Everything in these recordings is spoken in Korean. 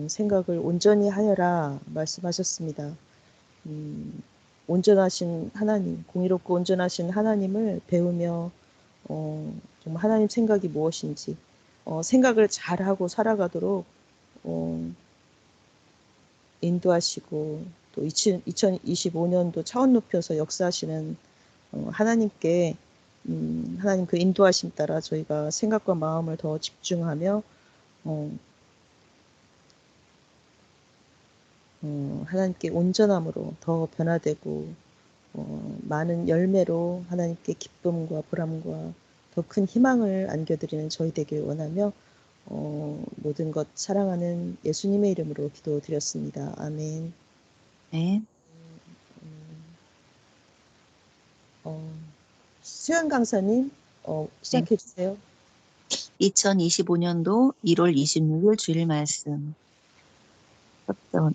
생각을 온전히 하여라 말씀하셨습니다. 음, 온전하신 하나님, 공의롭고 온전하신 하나님을 배우며 정말 하나님 생각이 무엇인지 생각을 잘하고 살아가도록 어, 인도하시고 또 2025년도 차원 높여서 역사하시는 하나님께 하나님 그 인도하심 따라 저희가 생각과 마음을 더 집중하며 하나님께 온전함으로 더 변화되고 많은 열매로 하나님께 기쁨과 보람과 더 큰 희망을 안겨드리는 저희 되길 원하며 모든 것 사랑하는 예수님의 이름으로 기도드렸습니다. 아멘. 네. 수연 강사님 네. 시작해 주세요. 2025년도 1월 26일 주일 말씀.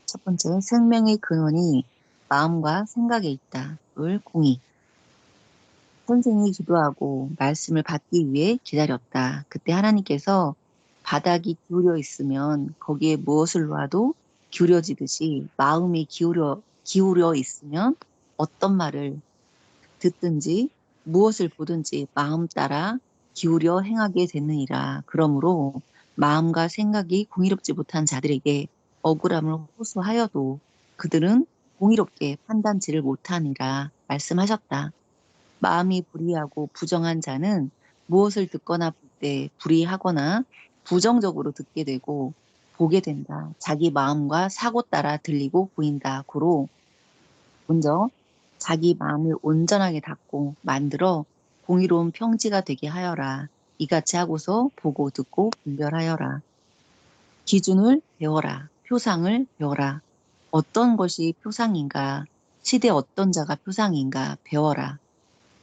첫 번째, 생명의 근원이 마음과 생각에 있다. 둘, 공의. 선생이 기도하고 말씀을 받기 위해 기다렸다. 그때 하나님께서 바닥이 기울여 있으면 거기에 무엇을 놔도 기울여지듯이 마음이 기울여 있으면 어떤 말을 듣든지 무엇을 보든지 마음 따라 기울여 행하게 되느니라. 그러므로 마음과 생각이 공의롭지 못한 자들에게 억울함을 호소하여도 그들은 공의롭게 판단지를 못하니라 말씀하셨다. 마음이 불의하고 부정한 자는 무엇을 듣거나 볼 때 불의하거나 부정적으로 듣게 되고 보게 된다. 자기 마음과 사고 따라 들리고 보인다. 고로 먼저 자기 마음을 온전하게 닫고 만들어 공의로운 평지가 되게 하여라. 이같이 하고서 보고 듣고 분별하여라. 기준을 배워라. 표상을 배워라. 어떤 것이 표상인가? 시대 어떤 자가 표상인가? 배워라.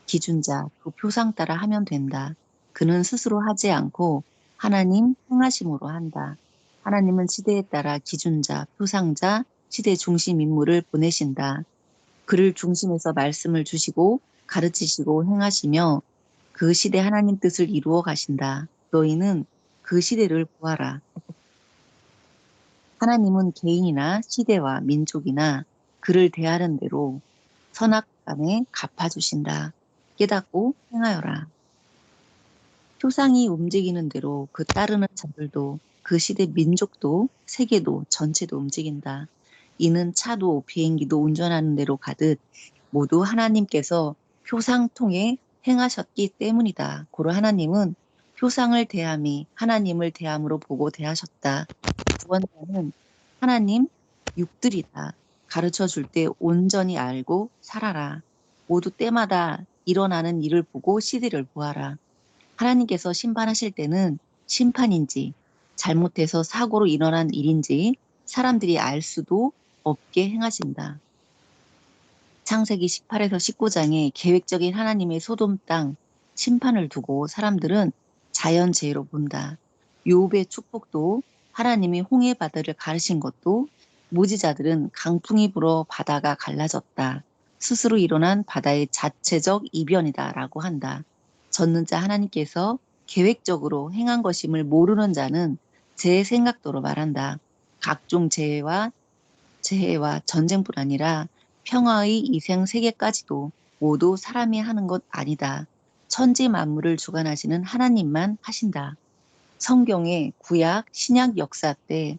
기준자, 그 표상 따라 하면 된다. 그는 스스로 하지 않고 하나님 행하심으로 한다. 하나님은 시대에 따라 기준자, 표상자, 시대 중심 인물을 보내신다. 그를 중심에서 말씀을 주시고 가르치시고 행하시며 그 시대 하나님 뜻을 이루어 가신다. 너희는 그 시대를 보아라. 하나님은 개인이나 시대와 민족이나 그를 대하는 대로 선악간에 갚아주신다. 깨닫고 행하여라. 표상이 움직이는 대로 그 따르는 자들도 그 시대 민족도 세계도 전체도 움직인다. 이는 차도 비행기도 운전하는 대로 가듯 모두 하나님께서 표상 통해 행하셨기 때문이다. 고로 하나님은 표상을 대함이 하나님을 대함으로 보고 대하셨다. 두 번째는 하나님 육들이다. 가르쳐 줄 때 온전히 알고 살아라. 모두 때마다 일어나는 일을 보고 시대를 보아라. 하나님께서 심판하실 때는 심판인지 잘못해서 사고로 일어난 일인지 사람들이 알 수도 없게 행하신다. 창세기 18에서 19장에 계획적인 하나님의 소돔 땅 심판을 두고 사람들은 자연재해로 본다. 욥의 축복도 하나님이 홍해 바다를 가르신 것도 무지자들은 강풍이 불어 바다가 갈라졌다. 스스로 일어난 바다의 자체적 이변이다라고 한다. 젖는 자 하나님께서 계획적으로 행한 것임을 모르는 자는 제 생각대로 말한다. 각종 재해와 전쟁뿐 아니라 평화의 이생 세계까지도 모두 사람이 하는 것 아니다. 천지 만물을 주관하시는 하나님만 하신다. 성경의 구약, 신약 역사 때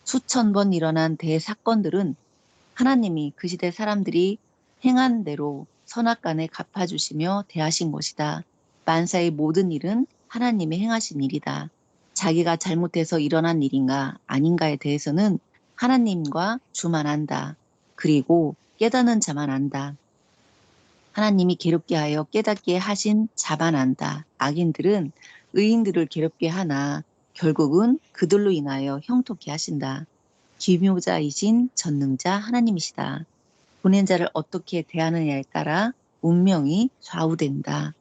수천 번 일어난 대사건들은 하나님이 그 시대 사람들이 행한 대로 선악간에 갚아주시며 대하신 것이다. 만사의 모든 일은 하나님이 행하신 일이다. 자기가 잘못해서 일어난 일인가 아닌가에 대해서는 하나님과 주만 안다. 그리고 깨닫는 자만 안다. 하나님이 괴롭게 하여 깨닫게 하신 자만 안다. 악인들은 의인들을 괴롭게 하나 결국은 그들로 인하여 형통케 하신다. 기묘자이신 전능자 하나님이시다. 보낸 자를 어떻게 대하느냐에 따라 운명이 좌우된다.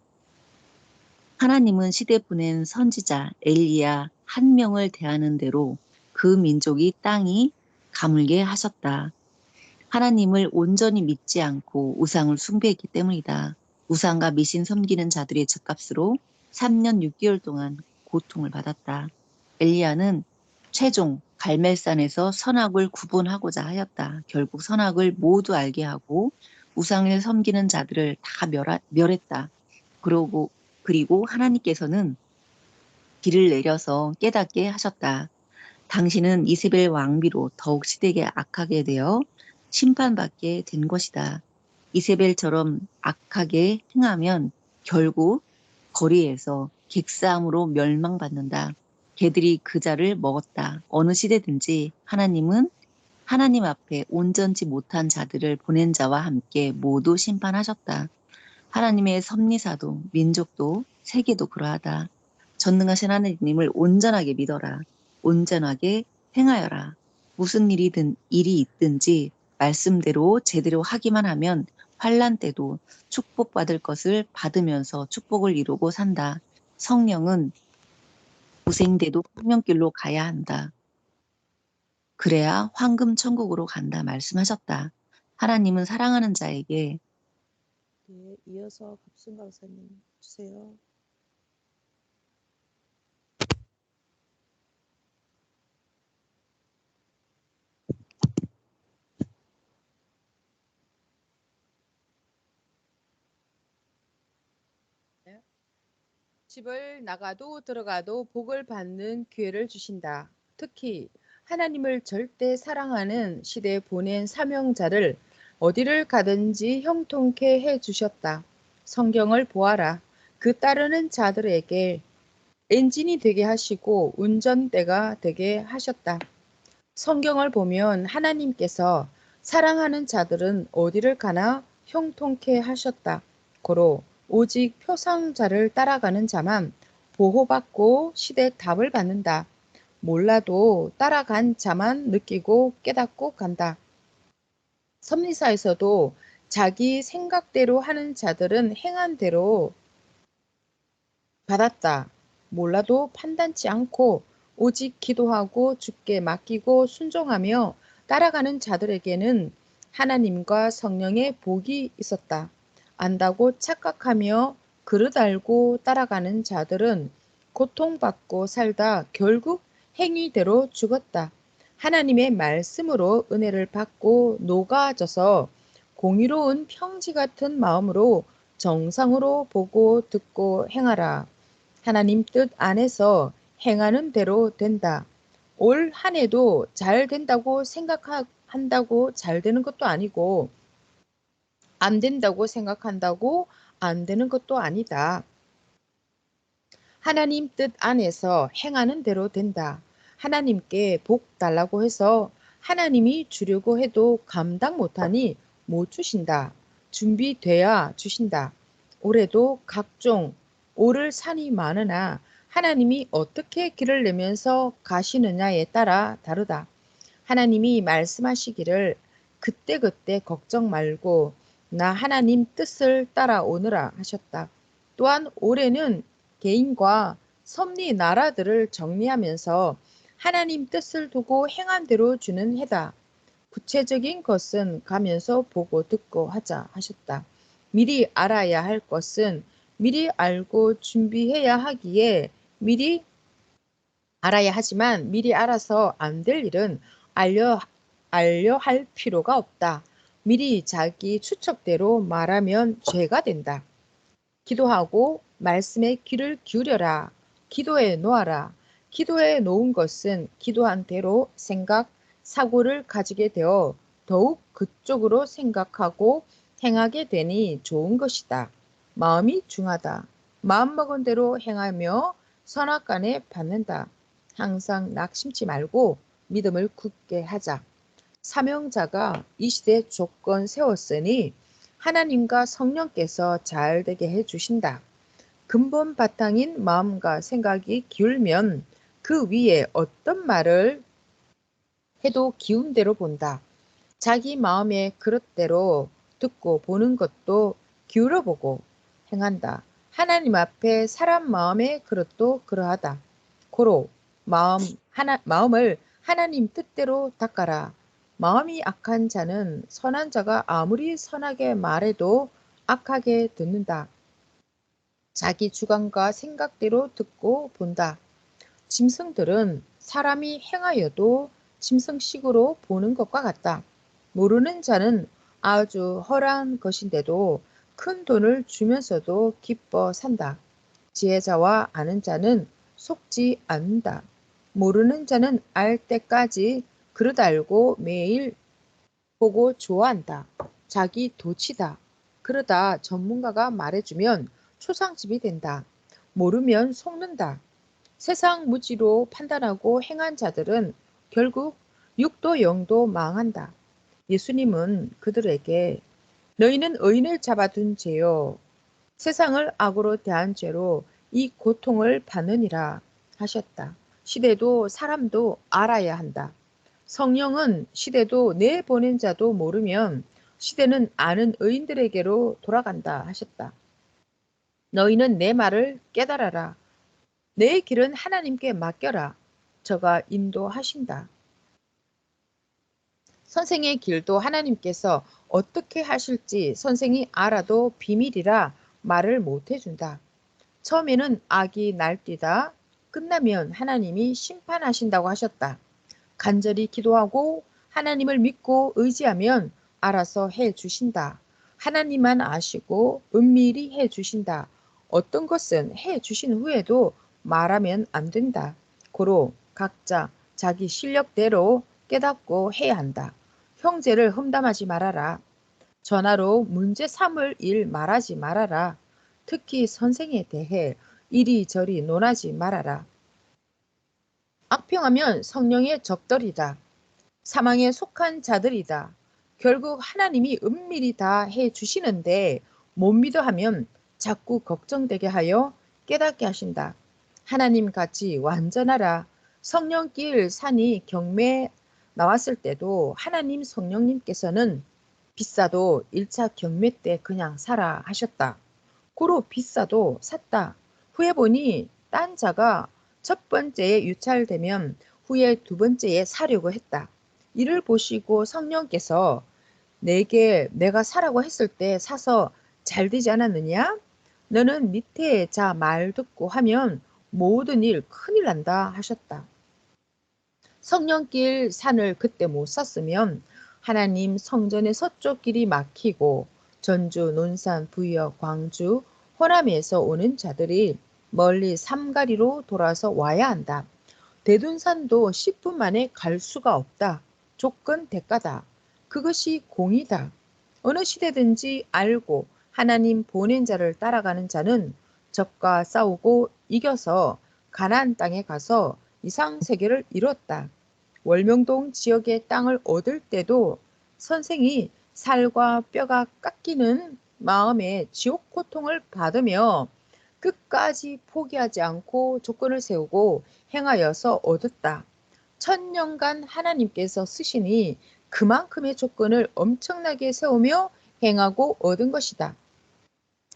하나님은 시대 보낸 선지자 엘리야 한 명을 대하는 대로 그 민족이 땅이 가물게 하셨다. 하나님을 온전히 믿지 않고 우상을 숭배했기 때문이다. 우상과 미신 섬기는 자들의 죗값으로 3년 6개월 동안 고통을 받았다. 엘리야는 최종 갈멜산에서 선악을 구분하고자 하였다. 결국 선악을 모두 알게 하고 우상을 섬기는 자들을 다 멸했다. 그리고 하나님께서는 비를 내려서 깨닫게 하셨다. 당신은 이세벨 왕비로 더욱 시대에 악하게 되어 심판받게 된 것이다. 이세벨처럼 악하게 행하면 결국 거리에서 객사함으로 멸망받는다. 개들이 그 자를 먹었다. 어느 시대든지 하나님은 하나님 앞에 온전치 못한 자들을 보낸 자와 함께 모두 심판하셨다. 하나님의 섭리사도 민족도 세계도 그러하다. 전능하신 하나님을 온전하게 믿어라. 온전하게 행하여라. 무슨 일이 있든지 말씀대로 제대로 하기만 하면 환난 때도 축복받을 것을 받으면서 축복을 이루고 산다. 성령은 고생돼도 생명길로 가야 한다. 그래야 황금 천국으로 간다 말씀하셨다. 하나님은 사랑하는 자에게 네, 이어서 갑순 강사님 주세요. 집을 나가도 들어가도 복을 받는 기회를 주신다. 특히 하나님을 절대 사랑하는 시대에 보낸 사명자를 어디를 가든지 형통케 해 주셨다. 성경을 보아라. 그 따르는 자들에게 엔진이 되게 하시고 운전대가 되게 하셨다. 성경을 보면 하나님께서 사랑하는 자들은 어디를 가나 형통케 하셨다. 고로 오직 표상자를 따라가는 자만 보호받고 시대 답을 받는다. 몰라도 따라간 자만 느끼고 깨닫고 간다. 섭리사에서도 자기 생각대로 하는 자들은 행한 대로 받았다. 몰라도 판단치 않고 오직 기도하고 주께 맡기고 순종하며 따라가는 자들에게는 하나님과 성령의 복이 있었다. 안다고 착각하며 그릇 알고 따라가는 자들은 고통받고 살다 결국 행위대로 죽었다. 하나님의 말씀으로 은혜를 받고 녹아져서 공의로운 평지 같은 마음으로 정상으로 보고 듣고 행하라. 하나님 뜻 안에서 행하는 대로 된다. 올 한 해도 잘 된다고 생각한다고 잘 되는 것도 아니고 안 된다고 생각한다고 안 되는 것도 아니다. 하나님 뜻 안에서 행하는 대로 된다. 하나님께 복 달라고 해서 하나님이 주려고 해도 감당 못하니 못 주신다. 준비돼야 주신다. 올해도 각종 오를 산이 많으나 하나님이 어떻게 길을 내면서 가시느냐에 따라 다르다. 하나님이 말씀하시기를 그때그때 걱정 말고 나 하나님 뜻을 따라오느라 하셨다. 또한 올해는 개인과 섭리 나라들을 정리하면서 하나님 뜻을 두고 행한 대로 주는 해다. 구체적인 것은 가면서 보고 듣고 하자 하셨다. 미리 알아야 할 것은 미리 알고 준비해야 하기에 미리 알아야 하지만 미리 알아서 안 될 일은 알려 할 필요가 없다. 미리 자기 추측대로 말하면 죄가 된다. 기도하고 말씀에 귀를 기울여라. 기도해 놓아라. 기도해 놓은 것은 기도한 대로 생각, 사고를 가지게 되어 더욱 그쪽으로 생각하고 행하게 되니 좋은 것이다. 마음이 중하다. 마음먹은 대로 행하며 선악간에 받는다. 항상 낙심치 말고 믿음을 굳게 하자. 사명자가 이 시대 조건 세웠으니 하나님과 성령께서 잘 되게 해 주신다. 근본 바탕인 마음과 생각이 기울면 그 위에 어떤 말을 해도 기운대로 본다. 자기 마음의 그릇대로 듣고 보는 것도 기울여보고 행한다. 하나님 앞에 사람 마음의 그릇도 그러하다. 고로 마음을 하나님 뜻대로 닦아라. 마음이 악한 자는 선한 자가 아무리 선하게 말해도 악하게 듣는다. 자기 주관과 생각대로 듣고 본다. 짐승들은 사람이 행하여도 짐승식으로 보는 것과 같다. 모르는 자는 아주 허란 것인데도 큰 돈을 주면서도 기뻐 산다. 지혜자와 아는 자는 속지 않는다. 모르는 자는 알 때까지 그릇 알고 매일 보고 좋아한다. 자기 도치다. 그러다 전문가가 말해주면 초상집이 된다. 모르면 속는다. 세상 무지로 판단하고 행한 자들은 결국 육도 영도 망한다. 예수님은 그들에게 너희는 의인을 잡아둔 죄요. 세상을 악으로 대한 죄로 이 고통을 받느니라 하셨다. 시대도 사람도 알아야 한다. 성령은 시대도 내보낸 자도 모르면 시대는 아는 의인들에게로 돌아간다 하셨다. 너희는 내 말을 깨달아라. 내 길은 하나님께 맡겨라. 저가 인도하신다. 선생의 길도 하나님께서 어떻게 하실지 선생이 알아도 비밀이라 말을 못 해준다. 처음에는 악이 날뛰다 끝나면 하나님이 심판하신다고 하셨다. 간절히 기도하고 하나님을 믿고 의지하면 알아서 해 주신다. 하나님만 아시고 은밀히 해 주신다. 어떤 것은 해 주신 후에도 말하면 안 된다. 고로 각자 자기 실력대로 깨닫고 해야 한다. 형제를 험담하지 말아라. 전화로 문제 삼을 일 말하지 말아라. 특히 선생에 대해 이리저리 논하지 말아라. 악평하면 성령의 적들이다. 사망에 속한 자들이다. 결국 하나님이 은밀히 다 해주시는데 못 믿어 하면 자꾸 걱정되게 하여 깨닫게 하신다. 하나님 같이 완전하라. 성령길 산이 경매에 나왔을 때도 하나님 성령님께서는 비싸도 1차 경매 때 그냥 사라 하셨다. 고로 비싸도 샀다. 후에 보니 딴 자가 첫 번째에 유찰되면 후에 두 번째에 사려고 했다. 이를 보시고 성령께서 내게 내가 사라고 했을 때 사서 잘 되지 않았느냐? 너는 밑에 자 말 듣고 하면 모든 일 큰일 난다 하셨다. 성령길 산을 그때 못 샀으면 하나님 성전의 서쪽 길이 막히고 전주, 논산, 부여, 광주, 호남에서 오는 자들이 멀리 삼가리로 돌아서 와야 한다. 대둔산도 10분 만에 갈 수가 없다. 조건 대가다. 그것이 공이다. 어느 시대든지 알고 하나님 보낸 자를 따라가는 자는 적과 싸우고 이겨서 가나안 땅에 가서 이상세계를 이뤘다. 월명동 지역의 땅을 얻을 때도 선생이 살과 뼈가 깎이는 마음에 지옥 고통을 받으며 끝까지 포기하지 않고 조건을 세우고 행하여서 얻었다. 천년간 하나님께서 쓰시니 그만큼의 조건을 엄청나게 세우며 행하고 얻은 것이다.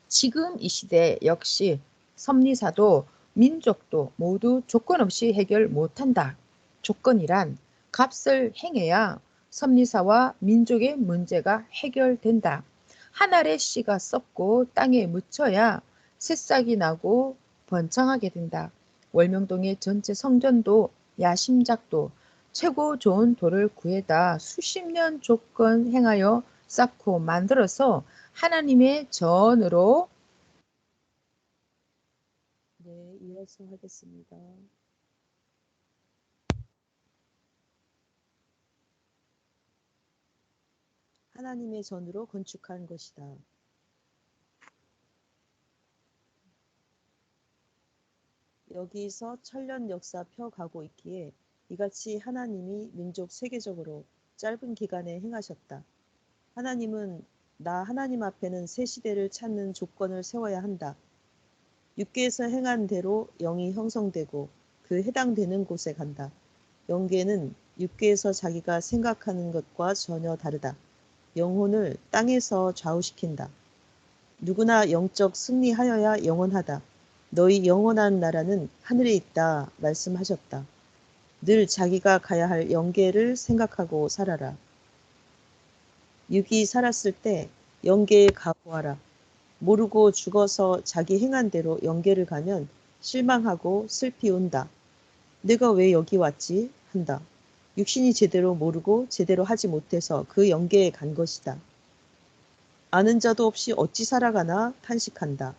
지금 이 시대 역시 섭리사도 민족도 모두 조건 없이 해결 못한다. 조건이란 값을 행해야 섭리사와 민족의 문제가 해결된다. 한 알의 씨가 썩고 땅에 묻혀야 새싹이 나고 번창하게 된다. 월명동의 전체 성전도 야심작도 최고 좋은 돌을 구해다 수십 년 조건 행하여 쌓고 만들어서 하나님의 전으로 네, 이어서 하겠습니다. 하나님의 전으로 건축한 것이다. 여기서 천년 역사 펴가고 있기에 이같이 하나님이 민족 세계적으로 짧은 기간에 행하셨다. 하나님은 나 하나님 앞에는 새 시대를 찾는 조건을 세워야 한다. 육계에서 행한 대로 영이 형성되고 그 해당되는 곳에 간다. 영계는 육계에서 자기가 생각하는 것과 전혀 다르다. 영혼을 땅에서 좌우시킨다. 누구나 영적 승리하여야 영원하다. 너희 영원한 나라는 하늘에 있다 말씀하셨다. 늘 자기가 가야 할 영계를 생각하고 살아라. 육이 살았을 때 영계에 가보아라. 모르고 죽어서 자기 행한 대로 영계를 가면 실망하고 슬피 운다. 내가 왜 여기 왔지? 한다. 육신이 제대로 모르고 제대로 하지 못해서 그 영계에 간 것이다. 아는 자도 없이 어찌 살아가나 탄식한다.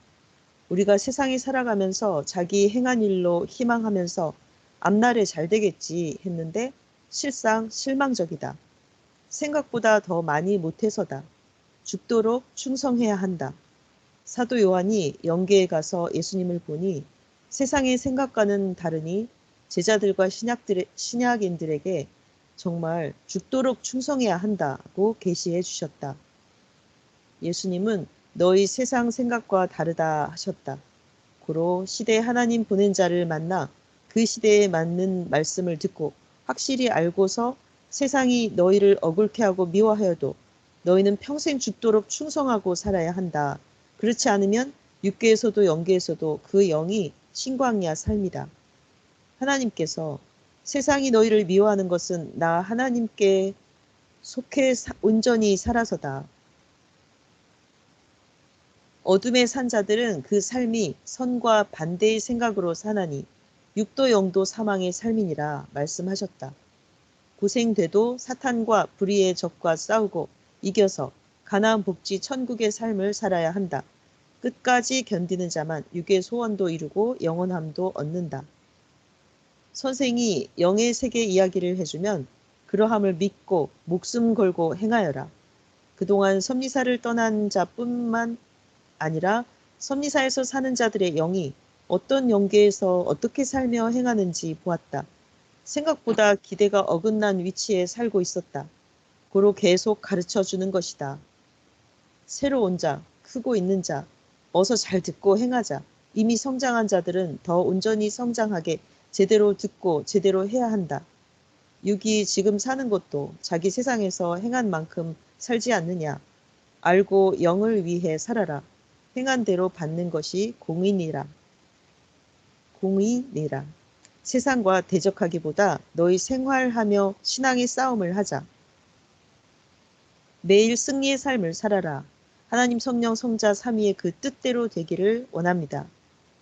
우리가 세상에 살아가면서 자기 행한 일로 희망하면서 앞날에 잘 되겠지 했는데 실상 실망적이다. 생각보다 더 많이 못해서다. 죽도록 충성해야 한다. 사도 요한이 영계에 가서 예수님을 보니 세상의 생각과는 다르니 제자들과 신약인들에게 정말 죽도록 충성해야 한다고 계시해 주셨다. 예수님은 너희 세상 생각과 다르다 하셨다. 고로 시대에 하나님 보낸 자를 만나 그 시대에 맞는 말씀을 듣고 확실히 알고서 세상이 너희를 억울케 하고 미워하여도 너희는 평생 죽도록 충성하고 살아야 한다. 그렇지 않으면 육계에서도 영계에서도 그 영이 신광야 삶이다. 하나님께서 세상이 너희를 미워하는 것은 나 하나님께 속해 온전히 살아서다. 어둠에 산 자들은 그 삶이 선과 반대의 생각으로 사나니 육도 영도 사망의 삶이니라 말씀하셨다. 고생돼도 사탄과 불의의 적과 싸우고 이겨서 가나안 복지 천국의 삶을 살아야 한다. 끝까지 견디는 자만 육의 소원도 이루고 영원함도 얻는다. 선생이 영의 세계 이야기를 해주면 그러함을 믿고 목숨 걸고 행하여라. 그동안 섭리사를 떠난 자뿐만 아니라 섭리사에서 사는 자들의 영이 어떤 영계에서 어떻게 살며 행하는지 보았다. 생각보다 기대가 어긋난 위치에 살고 있었다. 고로 계속 가르쳐 주는 것이다. 새로 온 자, 크고 있는 자, 어서 잘 듣고 행하자. 이미 성장한 자들은 더 온전히 성장하게 제대로 듣고 제대로 해야 한다. 육이 지금 사는 것도 자기 세상에서 행한 만큼 살지 않느냐. 알고 영을 위해 살아라. 행한 대로 받는 것이 공의니라. 공의니라. 세상과 대적하기보다 너희 생활하며 신앙의 싸움을 하자. 매일 승리의 삶을 살아라. 하나님 성령 성자 삼위의 그 뜻대로 되기를 원합니다.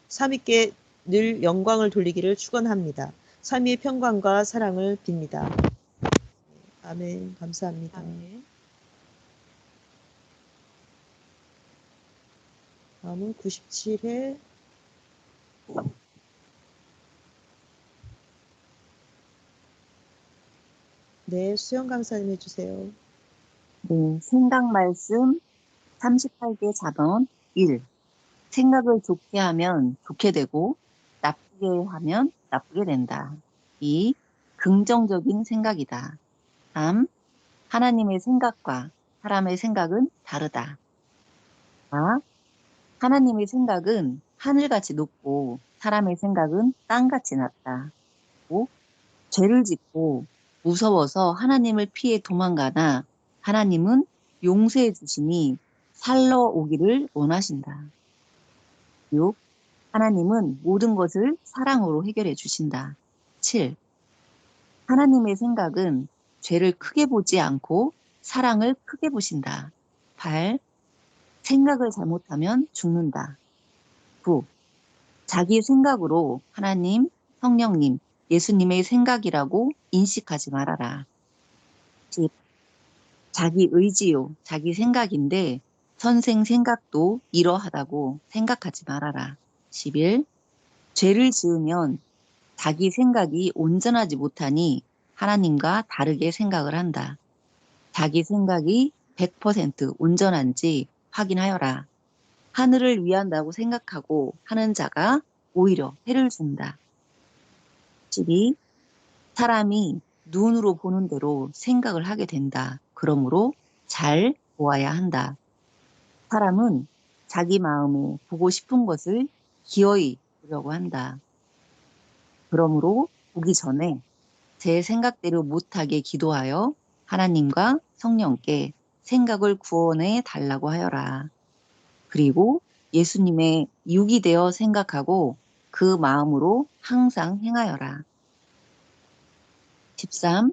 삼위께 늘 영광을 돌리기를 축원합니다. 삼위의 평강과 사랑을 빕니다. 아멘. 감사합니다. 아멘. 다음은 97회 네, 수영 강사님 해주세요. 네, 생각 말씀 38개 자본 1. 생각을 좋게 하면 좋게 되고 나쁘게 하면 나쁘게 된다. 2. 긍정적인 생각이다. 3. 하나님의 생각과 사람의 생각은 다르다. 4. 하나님의 생각은 하늘같이 높고 사람의 생각은 땅같이 낮다. 5. 죄를 짓고 무서워서 하나님을 피해 도망가나 하나님은 용서해 주시니 살러 오기를 원하신다. 6. 하나님은 모든 것을 사랑으로 해결해 주신다. 7. 하나님의 생각은 죄를 크게 보지 않고 사랑을 크게 보신다. 8. 생각을 잘못하면 죽는다. 9. 자기 생각으로 하나님, 성령님, 예수님의 생각이라고 인식하지 말아라. 10. 자기 의지요, 자기 생각인데 선생 생각도 이러하다고 생각하지 말아라. 11. 죄를 지으면 자기 생각이 온전하지 못하니 하나님과 다르게 생각을 한다. 자기 생각이 100% 온전한지 확인하여라. 하늘을 위한다고 생각하고 하는 자가 오히려 해를 준다. 12. 사람이 눈으로 보는 대로 생각을 하게 된다. 그러므로 잘 보아야 한다. 사람은 자기 마음에 보고 싶은 것을 기어이 보려고 한다. 그러므로 보기 전에 제 생각대로 못하게 기도하여 하나님과 성령께 생각을 구원해 달라고 하여라. 그리고 예수님의 육이 되어 생각하고 그 마음으로 항상 행하여라. 13.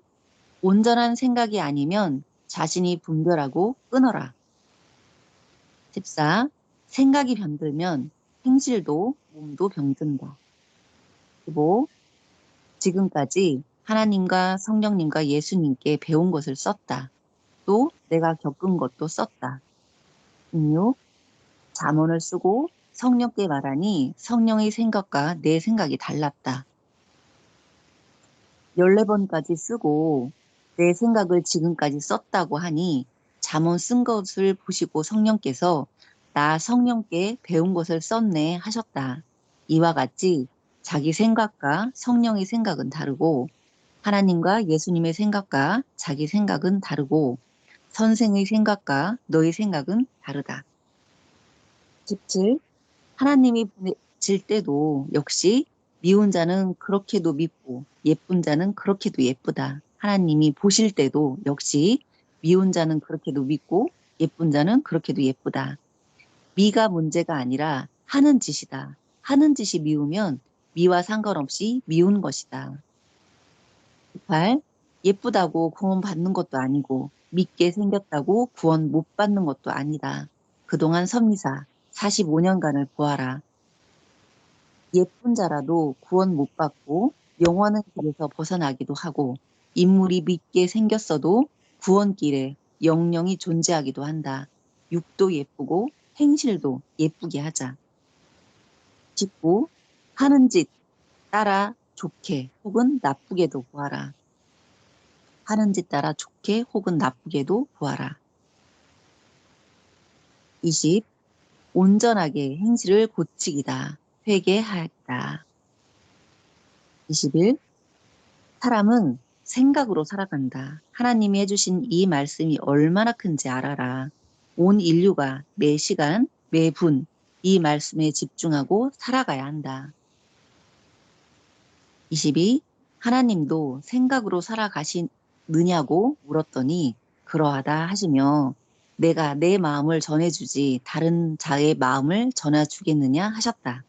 온전한 생각이 아니면 자신이 분별하고 끊어라. 14. 생각이 병들면 행실도 몸도 병든다. 15. 지금까지 하나님과 성령님과 예수님께 배운 것을 썼다. 또 내가 겪은 것도 썼다. 16. 잠언을 쓰고 성령께 말하니 성령의 생각과 내 생각이 달랐다. 14번까지 쓰고 내 생각을 지금까지 썼다고 하니 잠언 쓴 것을 보시고 성령께서 나 성령께 배운 것을 썼네 하셨다. 이와 같이 자기 생각과 성령의 생각은 다르고 하나님과 예수님의 생각과 자기 생각은 다르고 선생의 생각과 너의 생각은 다르다. 17. 하나님이 보내실 때도 역시 미운 자는 그렇게도 밉고 예쁜 자는 그렇게도 예쁘다. 하나님이 보실 때도 역시 미운 자는 그렇게도 밉고 예쁜 자는 그렇게도 예쁘다. 미가 문제가 아니라 하는 짓이다. 하는 짓이 미우면 미와 상관없이 미운 것이다. 18. 예쁘다고 구원 받는 것도 아니고 밉게 생겼다고 구원 못 받는 것도 아니다. 그동안 선미사 45년간을 보아라. 예쁜 자라도 구원 못 받고 영원한 길에서 벗어나기도 하고 인물이 밉게 생겼어도 구원길에 영영이 존재하기도 한다. 육도 예쁘고 행실도 예쁘게 하자. 19. 하는 짓 따라 좋게 혹은 나쁘게도 보아라. 하는 짓 따라 좋게 혹은 나쁘게도 보아라. 20. 온전하게 행실을 고치기다. 회개하였다. 21. 사람은 생각으로 살아간다. 하나님이 해주신 이 말씀이 얼마나 큰지 알아라. 온 인류가 매 시간, 매 분 이 말씀에 집중하고 살아가야 한다. 22. 하나님도 생각으로 살아가시느냐고 물었더니 그러하다 하시며 내가 내 마음을 전해주지 다른 자의 마음을 전해주겠느냐 하셨다.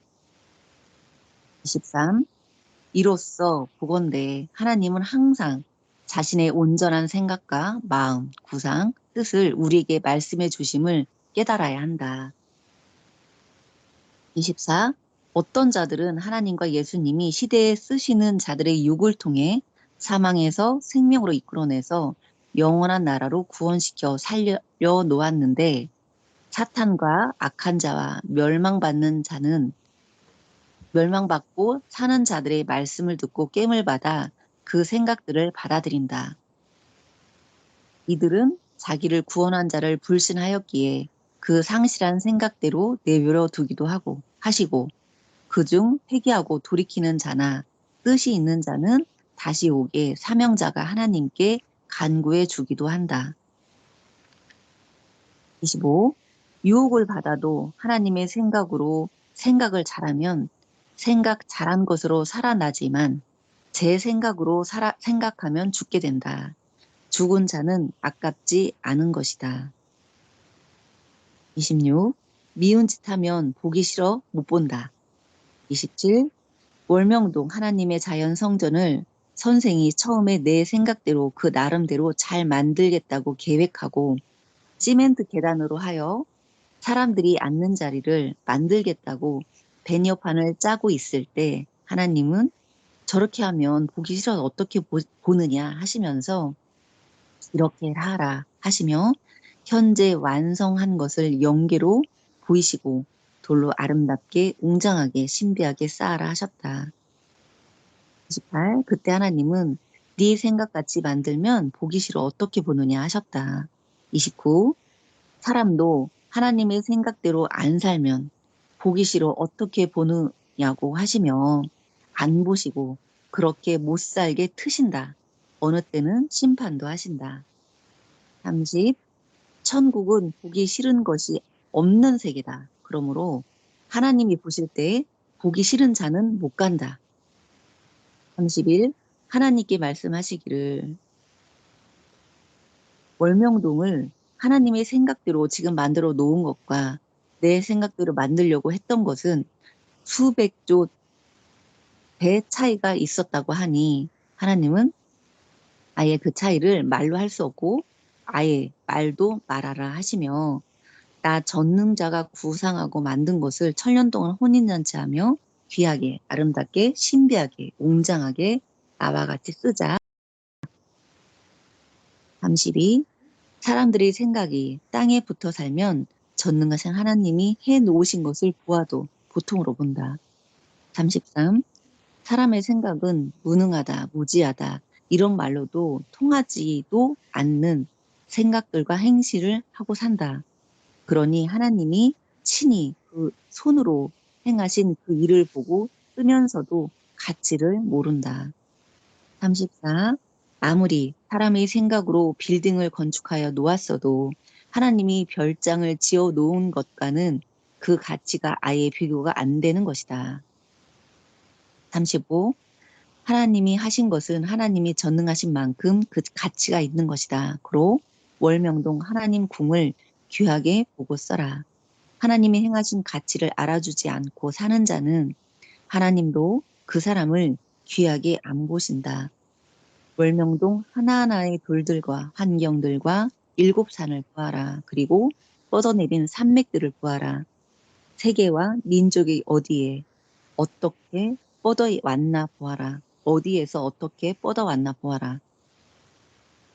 23. 이로써 보건대 하나님은 항상 자신의 온전한 생각과 마음, 구상, 뜻을 우리에게 말씀해 주심을 깨달아야 한다. 24. 어떤 자들은 하나님과 예수님이 시대에 쓰시는 자들의 육을 통해 사망에서 생명으로 이끌어내서 영원한 나라로 구원시켜 살려 놓았는데 사탄과 악한 자와 멸망받고 사는 자들의 말씀을 듣고 깸을 받아 그 생각들을 받아들인다. 이들은 자기를 구원한 자를 불신하였기에 그 상실한 생각대로 내버려 두기도 하시고 그중 회개하고 돌이키는 자나 뜻이 있는 자는 다시 오게 사명자가 하나님께 간구해 주기도 한다. 25. 유혹을 받아도 하나님의 생각으로 생각을 잘하면 생각 잘한 것으로 살아나지만 제 생각으로 생각하면 죽게 된다. 죽은 자는 아깝지 않은 것이다. 26. 미운 짓 하면 보기 싫어 못 본다. 27. 월명동 하나님의 자연 성전을 선생이 처음에 내 생각대로 그 나름대로 잘 만들겠다고 계획하고 시멘트 계단으로 하여 사람들이 앉는 자리를 만들겠다고 베니어판을 짜고 있을 때 하나님은 저렇게 하면 보기 싫어서 어떻게 보느냐 하시면서 이렇게 하라 하시며 현재 완성한 것을 영계로 보이시고 돌로 아름답게 웅장하게 신비하게 쌓아라 하셨다. 28. 그때 하나님은 네 생각같이 만들면 보기 싫어 어떻게 보느냐 하셨다. 29. 사람도 하나님의 생각대로 안 살면 보기 싫어 어떻게 보느냐고 하시며 안 보시고 그렇게 못 살게 트신다. 어느 때는 심판도 하신다. 30. 천국은 보기 싫은 것이 없는 세계다. 그러므로 하나님이 보실 때 보기 싫은 자는 못 간다. 31. 하나님께 말씀하시기를 월명동을 하나님의 생각대로 지금 만들어 놓은 것과 내 생각대로 만들려고 했던 것은 수백조 배 차이가 있었다고 하니 하나님은 아예 그 차이를 말로 할 수 없고 아예 말도 말하라 하시며 나 전능자가 구상하고 만든 것을 천년 동안 혼인잔치하며 귀하게 아름답게 신비하게 웅장하게 나와 같이 쓰자. 32. 사람들의 생각이 땅에 붙어 살면 전능하신 하나님이 해 놓으신 것을 보아도 보통으로 본다. 33. 사람의 생각은 무능하다, 무지하다 이런 말로도 통하지도 않는 생각들과 행실을 하고 산다. 그러니 하나님이 친히 그 손으로 행하신 그 일을 보고 쓰면서도 가치를 모른다. 34. 아무리 사람의 생각으로 빌딩을 건축하여 놓았어도 하나님이 별장을 지어 놓은 것과는 그 가치가 아예 비교가 안 되는 것이다. 35. 하나님이 하신 것은 하나님이 전능하신 만큼 그 가치가 있는 것이다. 그로 월명동 하나님 궁을 귀하게 보고 써라. 하나님이 행하신 가치를 알아주지 않고 사는 자는 하나님도 그 사람을 귀하게 안 보신다. 월명동 하나하나의 돌들과 환경들과 7산을 보아라. 그리고 뻗어내린 산맥들을 보아라. 세계와 민족이 어디에 어떻게 뻗어왔나 보아라. 어디에서 어떻게 뻗어왔나 보아라.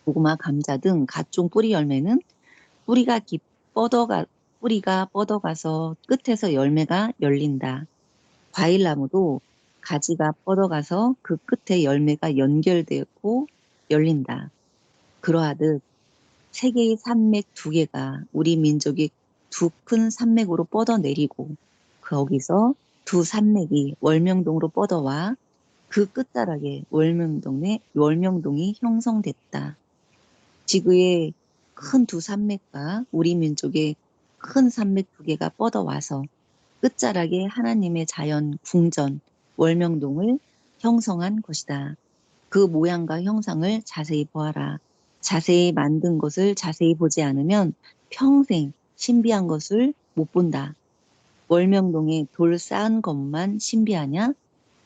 고구마, 감자 등 각종 뿌리 열매는 뿌리가 뻗어가서 끝에서 열매가 열린다. 과일나무도 가지가 뻗어가서 그 끝에 열매가 연결되고 열린다. 그러하듯 세계의 산맥 2개가 우리 민족이 2 큰 산맥으로 뻗어내리고 거기서 2 산맥이 월명동으로 뻗어와 그 끝자락에 월명동이 형성됐다. 지구의 큰 2 산맥과 우리 민족의 큰 산맥 2개가 뻗어와서 끝자락에 하나님의 자연 궁전 월명동을 형성한 것이다. 그 모양과 형상을 자세히 보아라. 자세히 만든 것을 자세히 보지 않으면 평생 신비한 것을 못 본다. 월명동에 돌 쌓은 것만 신비하냐?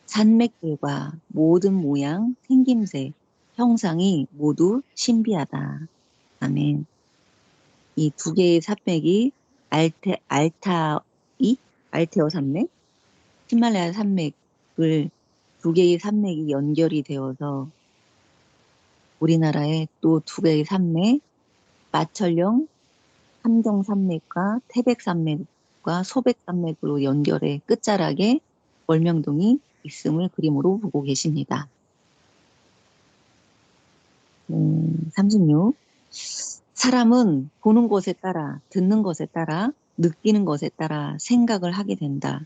산맥들과 모든 모양, 생김새, 형상이 모두 신비하다. 아멘. 이 2개의 산맥이 알테어 산맥, 히말라야 산맥을 2개의 산맥이 연결이 되어서 우리나라의 또 2개의 산맥, 마철령 함경산맥과 태백산맥과 소백산맥으로 연결해 끝자락에 월명동이 있음을 그림으로 보고 계십니다. 36. 사람은 보는 것에 따라, 듣는 것에 따라, 느끼는 것에 따라 생각을 하게 된다.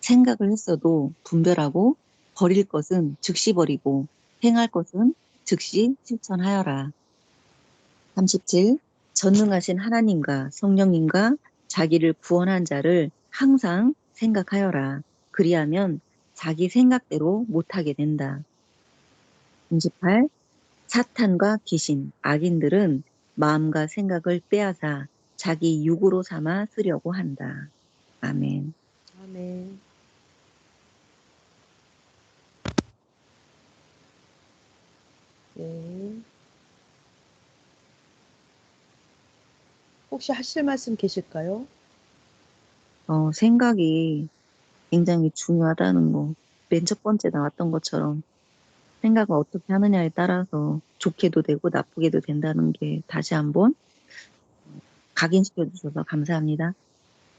생각을 했어도 분별하고 버릴 것은 즉시 버리고 행할 것은 즉시 실천하여라. 37. 전능하신 하나님과 성령님과 자기를 구원한 자를 항상 생각하여라. 그리하면 자기 생각대로 못하게 된다. 38. 사탄과 귀신, 악인들은 마음과 생각을 빼앗아 자기 육으로 삼아 쓰려고 한다. 아멘. 아멘. 네. 혹시 하실 말씀 계실까요? 생각이 굉장히 중요하다는 거. 맨 첫 번째 나왔던 것처럼 생각을 어떻게 하느냐에 따라서 좋게도 되고 나쁘게도 된다는 게 다시 한번 각인시켜 주셔서 감사합니다.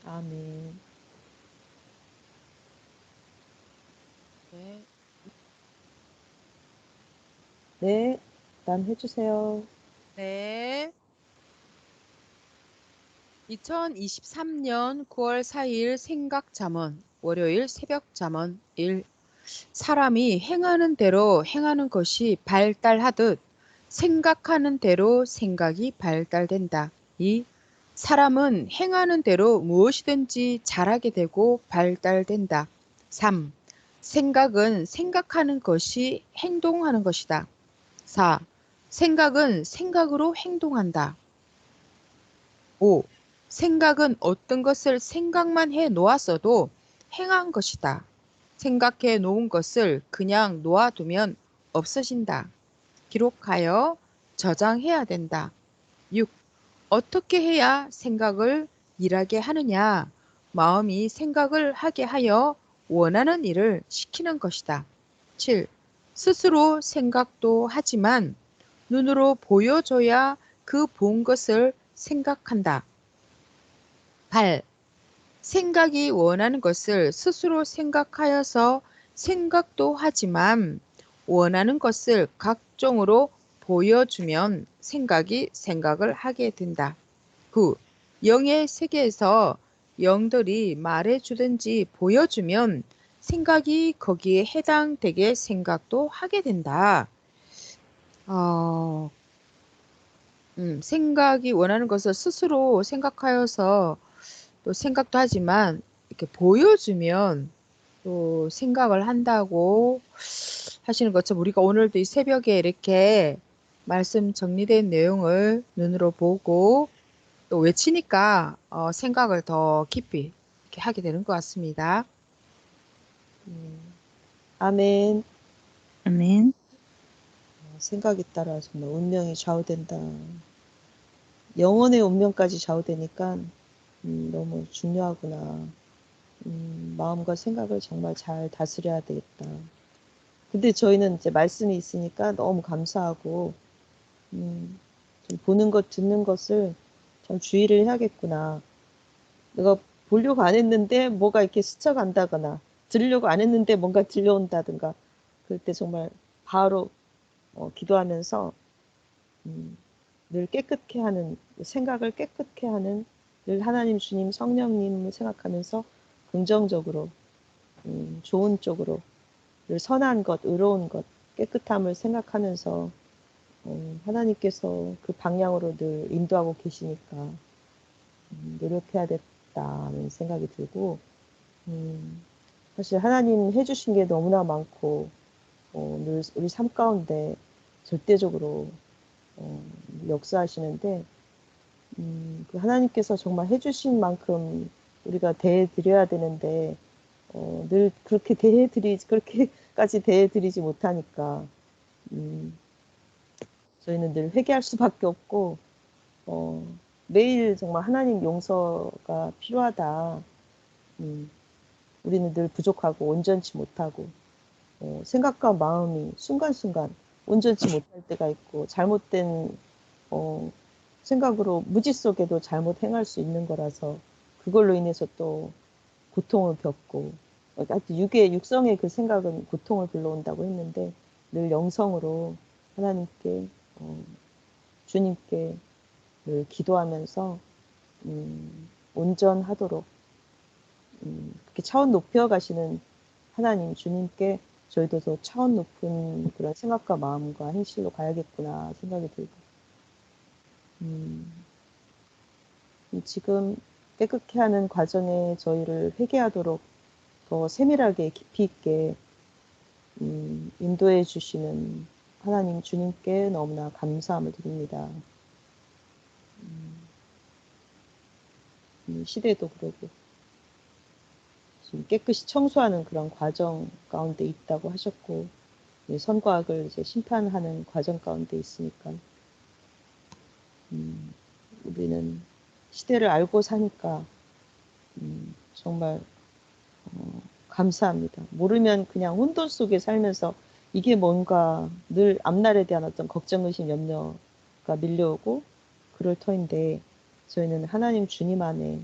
아멘. 네. 네, 난 해주세요. 네. 2023년 9월 4일 생각잠언 월요일 새벽잠언 1. 사람이 행하는 대로 행하는 것이 발달하듯 생각하는 대로 생각이 발달된다. 2. 사람은 행하는 대로 무엇이든지 잘하게 되고 발달된다. 3. 생각은 생각하는 것이 행동하는 것이다. 4. 생각은 생각으로 행동한다. 5. 생각은 어떤 것을 생각만 해 놓았어도 행한 것이다. 생각해 놓은 것을 그냥 놓아두면 없어진다. 기록하여 저장해야 된다. 6. 어떻게 해야 생각을 일하게 하느냐? 마음이 생각을 하게 하여 원하는 일을 시키는 것이다. 7. 스스로 생각도 하지만 눈으로 보여줘야 그 본 것을 생각한다. 8. 생각이 원하는 것을 스스로 생각하여서 생각도 하지만 원하는 것을 각종으로 보여주면 생각이 생각을 하게 된다. 9. 영의 세계에서 영들이 말해주든지 보여주면 생각이 거기에 해당되게 생각도 하게 된다. 어, 생각이 원하는 것을 스스로 생각하여서 또 생각도 하지만 이렇게 보여주면 또 생각을 한다고 하시는 것처럼 우리가 오늘도 이 새벽에 이렇게 말씀 정리된 내용을 눈으로 보고 또 외치니까 생각을 더 깊이 이렇게 하게 되는 것 같습니다. 아멘. 아멘. 생각에 따라 정말 운명이 좌우된다. 영혼의 운명까지 좌우되니까 너무 중요하구나. 마음과 생각을 정말 잘 다스려야 되겠다. 근데 저희는 이제 말씀이 있으니까 너무 감사하고 좀 보는 것, 듣는 것을 참 주의를 해야겠구나. 내가 보려고 안 했는데 뭐가 이렇게 스쳐간다거나 들으려고 안 했는데 뭔가 들려온다든가 그럴 때 정말 바로 기도하면서 늘 깨끗게 하는 생각을 깨끗게 하는 늘 하나님 주님 성령님을 생각하면서 긍정적으로 좋은 쪽으로 늘 선한 것 의로운 것 깨끗함을 생각하면서 하나님께서 그 방향으로 늘 인도하고 계시니까 노력해야겠다는 생각이 들고 사실 하나님 해주신 게 너무나 많고 늘 우리 삶 가운데 절대적으로 역사하시는데 그 하나님께서 정말 해주신 만큼 우리가 대해드려야 되는데 늘 그렇게 그렇게까지 대해드리지 못하니까 저희는 늘 회개할 수밖에 없고 매일 정말 하나님 용서가 필요하다. 우리는 늘 부족하고 온전치 못하고 생각과 마음이 순간순간 온전치 못할 때가 있고 잘못된 생각으로 무지 속에도 잘못 행할 수 있는 거라서 그걸로 인해서 또 고통을 겪고 하여튼 육성의 그 생각은 고통을 불러온다고 했는데 늘 영성으로 하나님께 주님께 늘 기도하면서 온전하도록 그렇게 차원 높여 가시는 하나님 주님께 저희도 더 차원 높은 그런 생각과 마음과 행실로 가야겠구나 생각이 들고 지금 깨끗게 하는 과정에 저희를 회개하도록 더 세밀하게 깊이 있게 인도해 주시는 하나님 주님께 너무나 감사함을 드립니다. 시대도 그러고 지금 깨끗이 청소하는 그런 과정 가운데 있다고 하셨고 선과 악을 이제 심판하는 과정 가운데 있으니까 우리는 시대를 알고 사니까 정말 감사합니다. 모르면 그냥 혼돈 속에 살면서 이게 뭔가 늘 앞날에 대한 어떤 걱정, 의심, 염려가 밀려오고 그럴 터인데 저희는 하나님 주님 안에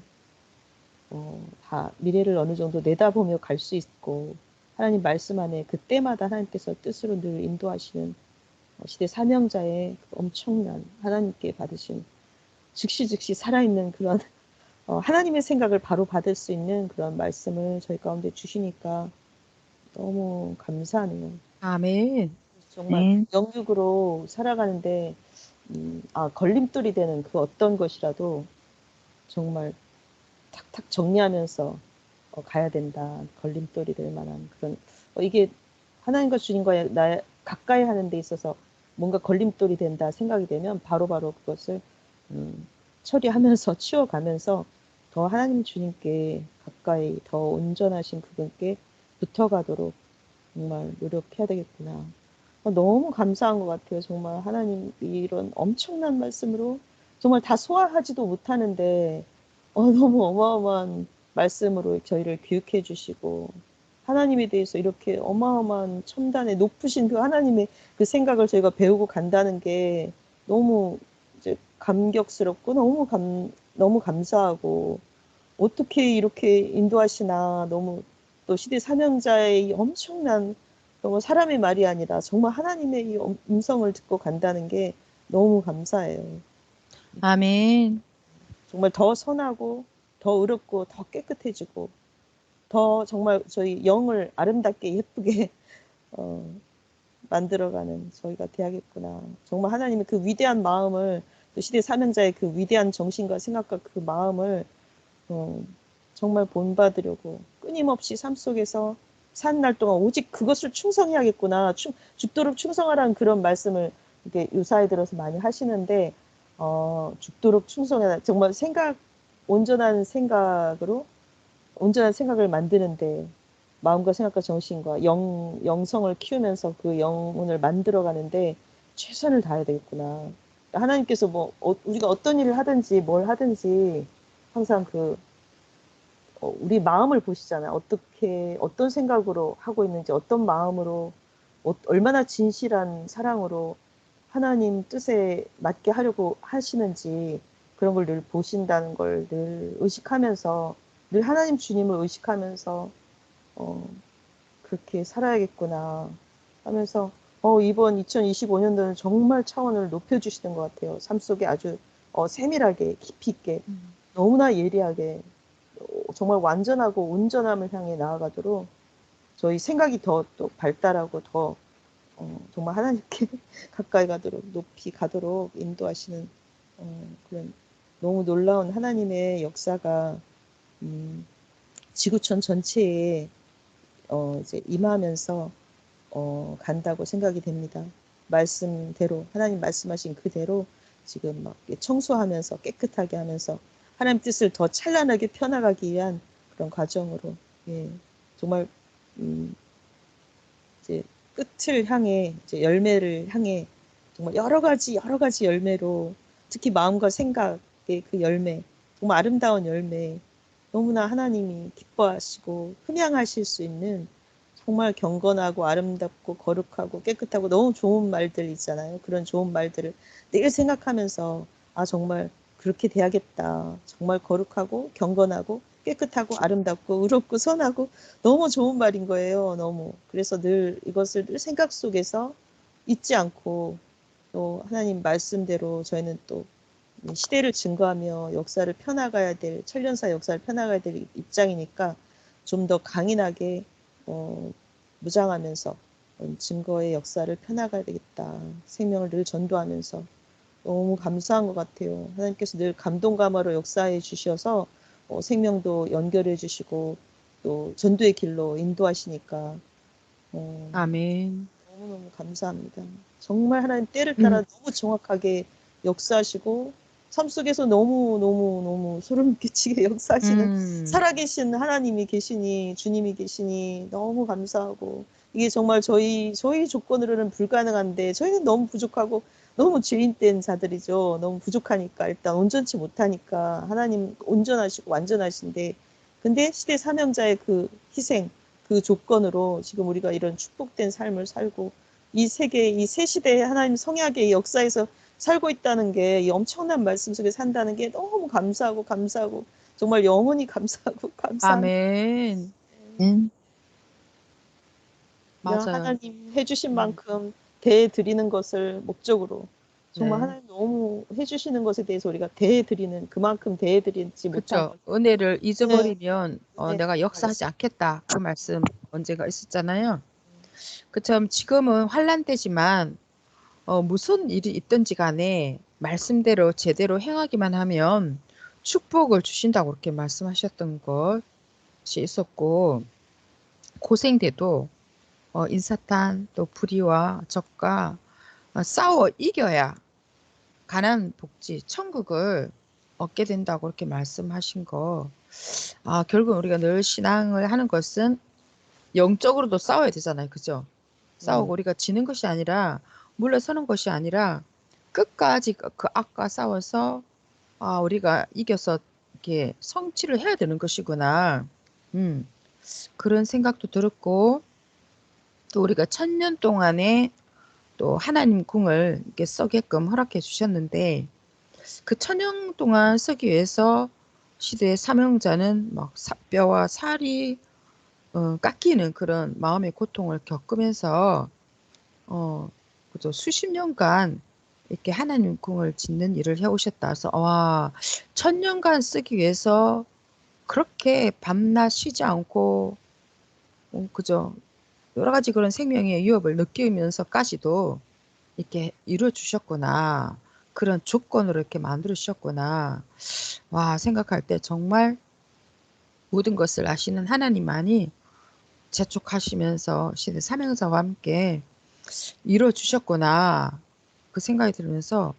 다 미래를 어느 정도 내다보며 갈 수 있고 하나님 말씀 안에 그때마다 하나님께서 뜻으로 늘 인도하시는 시대 사명자의 엄청난 하나님께 받으신 즉시 살아있는 그런 하나님의 생각을 바로 받을 수 있는 그런 말씀을 저희 가운데 주시니까 너무 감사하네요. 아멘. 정말 네. 영육으로 살아가는데 걸림돌이 되는 그 어떤 것이라도 정말 탁탁 정리하면서 가야 된다. 걸림돌이 될 만한 그런 이게 하나님과 주님과 나 가까이 하는 데 있어서 뭔가 걸림돌이 된다 생각이 되면 바로바로 그것을 처리하면서 치워가면서 더 하나님 주님께 가까이 더 온전하신 그분께 붙어가도록 정말 노력해야 되겠구나. 너무 감사한 것 같아요. 정말 하나님 이런 엄청난 말씀으로 정말 다 소화하지도 못하는데 너무 어마어마한 말씀으로 저희를 교육해 주시고 하나님에 대해서 이렇게 어마어마한 첨단의 높으신 그 하나님의 그 생각을 저희가 배우고 간다는 게 너무 이제 감격스럽고 너무 감사하고 어떻게 이렇게 인도하시나 너무 또 시대 사명자의 이 엄청난 정말 사람의 말이 아니라 정말 하나님의 이 음성을 듣고 간다는 게 너무 감사해요. 아멘. 정말 더 선하고 더 의롭고 더 깨끗해지고 더 정말 저희 영을 아름답게 예쁘게 만들어가는 저희가 돼야겠구나. 정말 하나님의 그 위대한 마음을 또 시대 사명자의 그 위대한 정신과 생각과 그 마음을 정말 본받으려고 끊임없이 삶 속에서 사는 날 동안 오직 그것을 충성해야겠구나. 죽도록 충성하라는 그런 말씀을 이렇게 요사에 들어서 많이 하시는데 죽도록 충성해라. 정말 온전한 생각으로 온전한 생각을 만드는데 마음과 생각과 정신과 영성을 키우면서 그 영혼을 만들어가는데 최선을 다해야 되겠구나. 하나님께서 우리가 어떤 일을 하든지 뭘 하든지 항상 우리 마음을 보시잖아요. 어떤 생각으로 하고 있는지, 어떤 마음으로, 얼마나 진실한 사랑으로 하나님 뜻에 맞게 하려고 하시는지 그런 걸 늘 보신다는 걸 늘 의식하면서 늘 하나님 주님을 의식하면서 그렇게 살아야겠구나 하면서 이번 2025년도는 정말 차원을 높여주시는 것 같아요. 삶 속에 아주 세밀하게 깊이 있게 너무나 예리하게 정말 완전하고 온전함을 향해 나아가도록 저희 생각이 더 또 발달하고 더 정말 하나님께 가까이 가도록 높이 가도록 인도하시는 그런 너무 놀라운 하나님의 역사가 지구촌 전체에 이제 임하면서 간다고 생각이 됩니다. 말씀대로 하나님 말씀하신 그대로 지금 막 청소하면서 깨끗하게 하면서 하나님 뜻을 더 찬란하게 펴나가기 위한 그런 과정으로 정말 이제 끝을 향해 이제 열매를 향해 정말 여러 가지 열매로 특히 마음과 생각의 그 열매 정말 아름다운 열매 너무나 하나님이 기뻐하시고 흔양하실 수 있는 정말 경건하고 아름답고 거룩하고 깨끗하고 너무 좋은 말들 있잖아요. 그런 좋은 말들을 늘 생각하면서 정말 그렇게 돼야겠다. 정말 거룩하고 경건하고 깨끗하고 아름답고 의롭고 선하고 너무 좋은 말인 거예요. 너무. 그래서 늘 이것을 늘 생각 속에서 잊지 않고 또 하나님 말씀대로 저희는 또 시대를 증거하며 역사를 펴나가야 될 천년사 역사를 펴나가야 될 입장이니까 좀 더 강인하게 무장하면서 증거의 역사를 펴나가야 되겠다. 생명을 늘 전도하면서 너무 감사한 것 같아요. 하나님께서 늘 감동감화로 역사해 주셔서 생명도 연결해 주시고 또 전도의 길로 인도하시니까 아멘. 너무너무 감사합니다. 정말 하나님 때를 음, 따라 너무 정확하게 역사하시고 삶 속에서 너무 소름 끼치게 역사하시는 음, 살아계신 하나님이 계시니 주님이 계시니 너무 감사하고 이게 정말 저희 조건으로는 불가능한데 저희는 너무 부족하고 너무 죄인된 자들이죠. 너무 부족하니까 일단 온전치 못하니까 하나님 온전하시고 완전하신데 근데 시대 사명자의 그 희생 그 조건으로 지금 우리가 이런 축복된 삶을 살고 이 세계, 이 새 시대의 하나님 성약의 역사에서 살고 있다는 게 이 엄청난 말씀 속에 산다는 게 너무 감사하고 정말 영원히 감사하고 감사합니다. 아멘. 음, 그냥 맞아요. 하나님 해주신 음, 만큼 대드리는 것을 목적으로 정말 네. 하나님 너무 해주시는 것에 대해서 우리가 대드리는 그만큼 대드리지 못한 그쵸. 것. 은혜를 네, 잊어버리면 네, 내가 역사하지 않겠다. 그 말씀 언제가 있었잖아요. 그처럼 지금은 환란 때지만 무슨 일이 있든지 간에 말씀대로 제대로 행하기만 하면 축복을 주신다고 그렇게 말씀하셨던 것이 있었고 고생돼도 인사탄 또 불의와 적과 싸워 이겨야 가난 복지 천국을 얻게 된다고 그렇게 말씀하신 거. 결국 우리가 늘 신앙을 하는 것은 영적으로도 싸워야 되잖아요. 그죠? 싸우고 우리가 지는 것이 아니라 물러서는 것이 아니라 끝까지 그 악과 싸워서 우리가 이겨서 이렇게 성취를 해야 되는 것이구나. 음. 그런 생각도 들었고, 또 우리가 1000년 동안에 또 하나님 궁을 이렇게 써게끔 허락해 주셨는데, 그 1000년 동안 쓰기 위해서 시대의 사명자는 막 뼈와 살이 깎이는 그런 마음의 고통을 겪으면서 그죠, 수십 년간 이렇게 하나님 궁을 짓는 일을 해오셨다. 그래서 와, 1000년간 쓰기 위해서 그렇게 밤낮 쉬지 않고 그죠, 여러 가지 그런 생명의 위협을 느끼면서까지도 이렇게 이루어 주셨구나. 그런 조건으로 이렇게 만들어 주셨구나. 와, 생각할 때 정말 모든 것을 아시는 하나님만이 재촉하시면서 시대 사명자와 함께 이루어 주셨구나. 그 생각이 들면서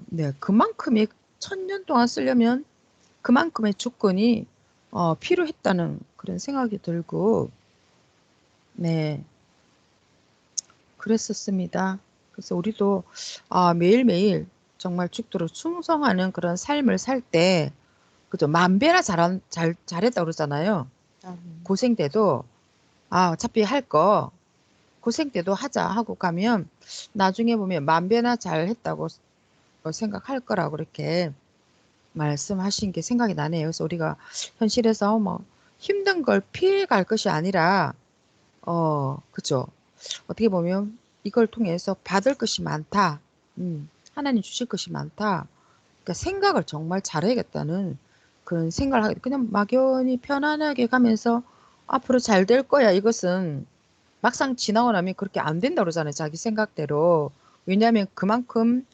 네, 그만큼의 1000년 동안 쓰려면 그만큼의 조건이 필요했다는 그런 생각이 들고, 네, 그랬었습니다. 그래서 우리도 매일매일 정말 죽도록 충성하는 그런 삶을 살 때, 그죠, 만 배나 잘했다고 그러잖아요. 아멘. 고생 때도 어차피 할 거 고생 때도 하자 하고 가면 나중에 보면 만 배나 잘했다고 생각할 거라고 그렇게 말씀하신 게 생각이 나네요. 그래서 우리가 현실에서 뭐 힘든 걸 피해 갈 것이 아니라 그죠, 어떻게 보면 이걸 통해서 받을 것이 많다. 하나님 주실 것이 많다. 그러니까 생각을 정말 잘해야겠다는 그런 생각을 하게, 그냥 막연히 편안하게 가면서 앞으로 잘 될 거야, 이것은 막상 지나고 나면 그렇게 안 된다고 그러잖아요, 자기 생각대로. 왜냐하면 그만큼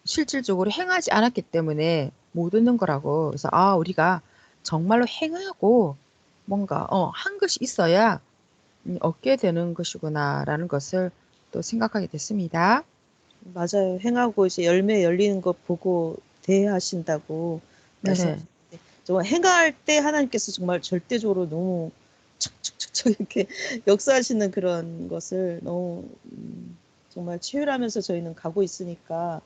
실질적으로 행하지 않았기 때문에 못 얻는 거라고. 그래서 우리가 정말로 행하고 뭔가 한 것이 있어야 얻게 되는 것이구나라는 것을 또 생각하게 됐습니다. 맞아요. 행하고 이제 열매 열리는 것 보고 대하신다고 네, 말씀하셨는데, 정말 행할 때 하나님께서 정말 절대적으로 너무 척척척척 이렇게 역사하시는 그런 것을 너무 정말 치열하면서 저희는 가고 있으니까,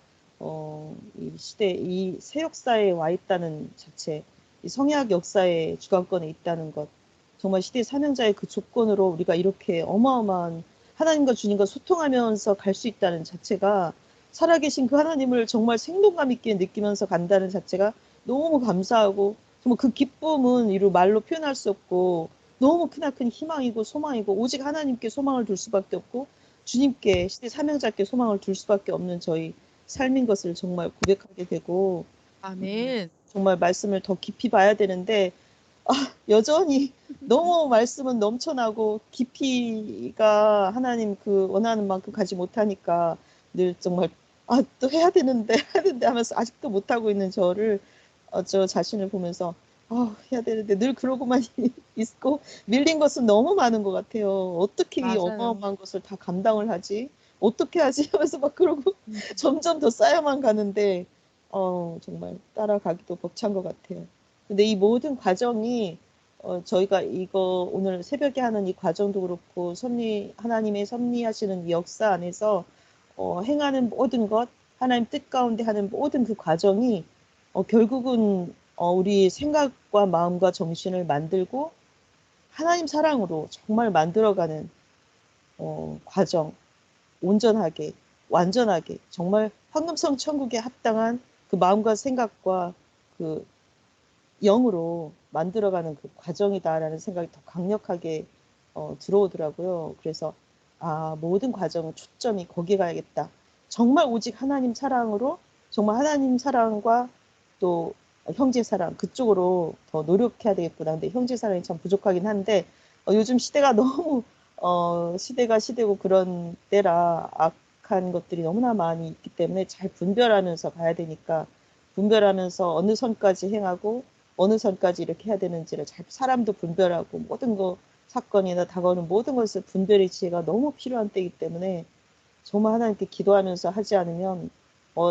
이 시대, 이 새 역사에 와 있다는 자체, 이 성약 역사의 주관권에 있다는 것, 정말 시대 사명자의 그 조건으로 우리가 이렇게 어마어마한 하나님과 주님과 소통하면서 갈 수 있다는 자체가, 살아계신 그 하나님을 정말 생동감 있게 느끼면서 간다는 자체가 너무 감사하고, 정말 그 기쁨은 이루 말로 표현할 수 없고 너무 크나큰 희망이고 소망이고, 오직 하나님께 소망을 둘 수밖에 없고 주님께, 시대 사명자께 소망을 둘 수밖에 없는 저희 삶인 것을 정말 고백하게 되고, 아멘. 정말 말씀을 더 깊이 봐야 되는데, 여전히 너무 말씀은 넘쳐나고 깊이가 하나님 그 원하는 만큼 가지 못하니까 늘 정말 또 해야 되는데 해야 되는데 하면서 아직도 못하고 있는 저를, 저 자신을 보면서 해야 되는데 늘 그러고만 있고, 밀린 것은 너무 많은 것 같아요. 어떻게 이 맞아요. 어마어마한 것을 다 감당을 하지? 어떻게 하지? 하면서 막 그러고 점점 더 쌓여만 가는데, 정말 따라가기도 벅찬 것 같아요. 근데 이 모든 과정이, 저희가 이거 오늘 새벽에 하는 이 과정도 그렇고 하나님의 섭리하시는 이 역사 안에서 행하는 모든 것, 하나님 뜻 가운데 하는 모든 그 과정이, 결국은 우리 생각과 마음과 정신을 만들고 하나님 사랑으로 정말 만들어가는 과정, 온전하게, 완전하게, 정말 황금성 천국에 합당한 그 마음과 생각과 그 영으로 만들어가는 그 과정이다라는 생각이 더 강력하게 들어오더라고요. 그래서 모든 과정은 초점이 거기에 가야겠다. 정말 오직 하나님 사랑으로, 정말 하나님 사랑과 또 형제 사랑 그쪽으로 더 노력해야 되겠구나. 근데 형제 사랑이 참 부족하긴 한데, 요즘 시대가 너무 시대가 시대고 그런 때라 악한 것들이 너무나 많이 있기 때문에 잘 분별하면서 가야 되니까, 분별하면서 어느 선까지 행하고 어느 선까지 이렇게 해야 되는지를 잘, 사람도 분별하고 모든 거, 사건이나 다가오는 모든 것을 분별의 지혜가 너무 필요한 때이기 때문에, 정말 하나님께 기도하면서 하지 않으면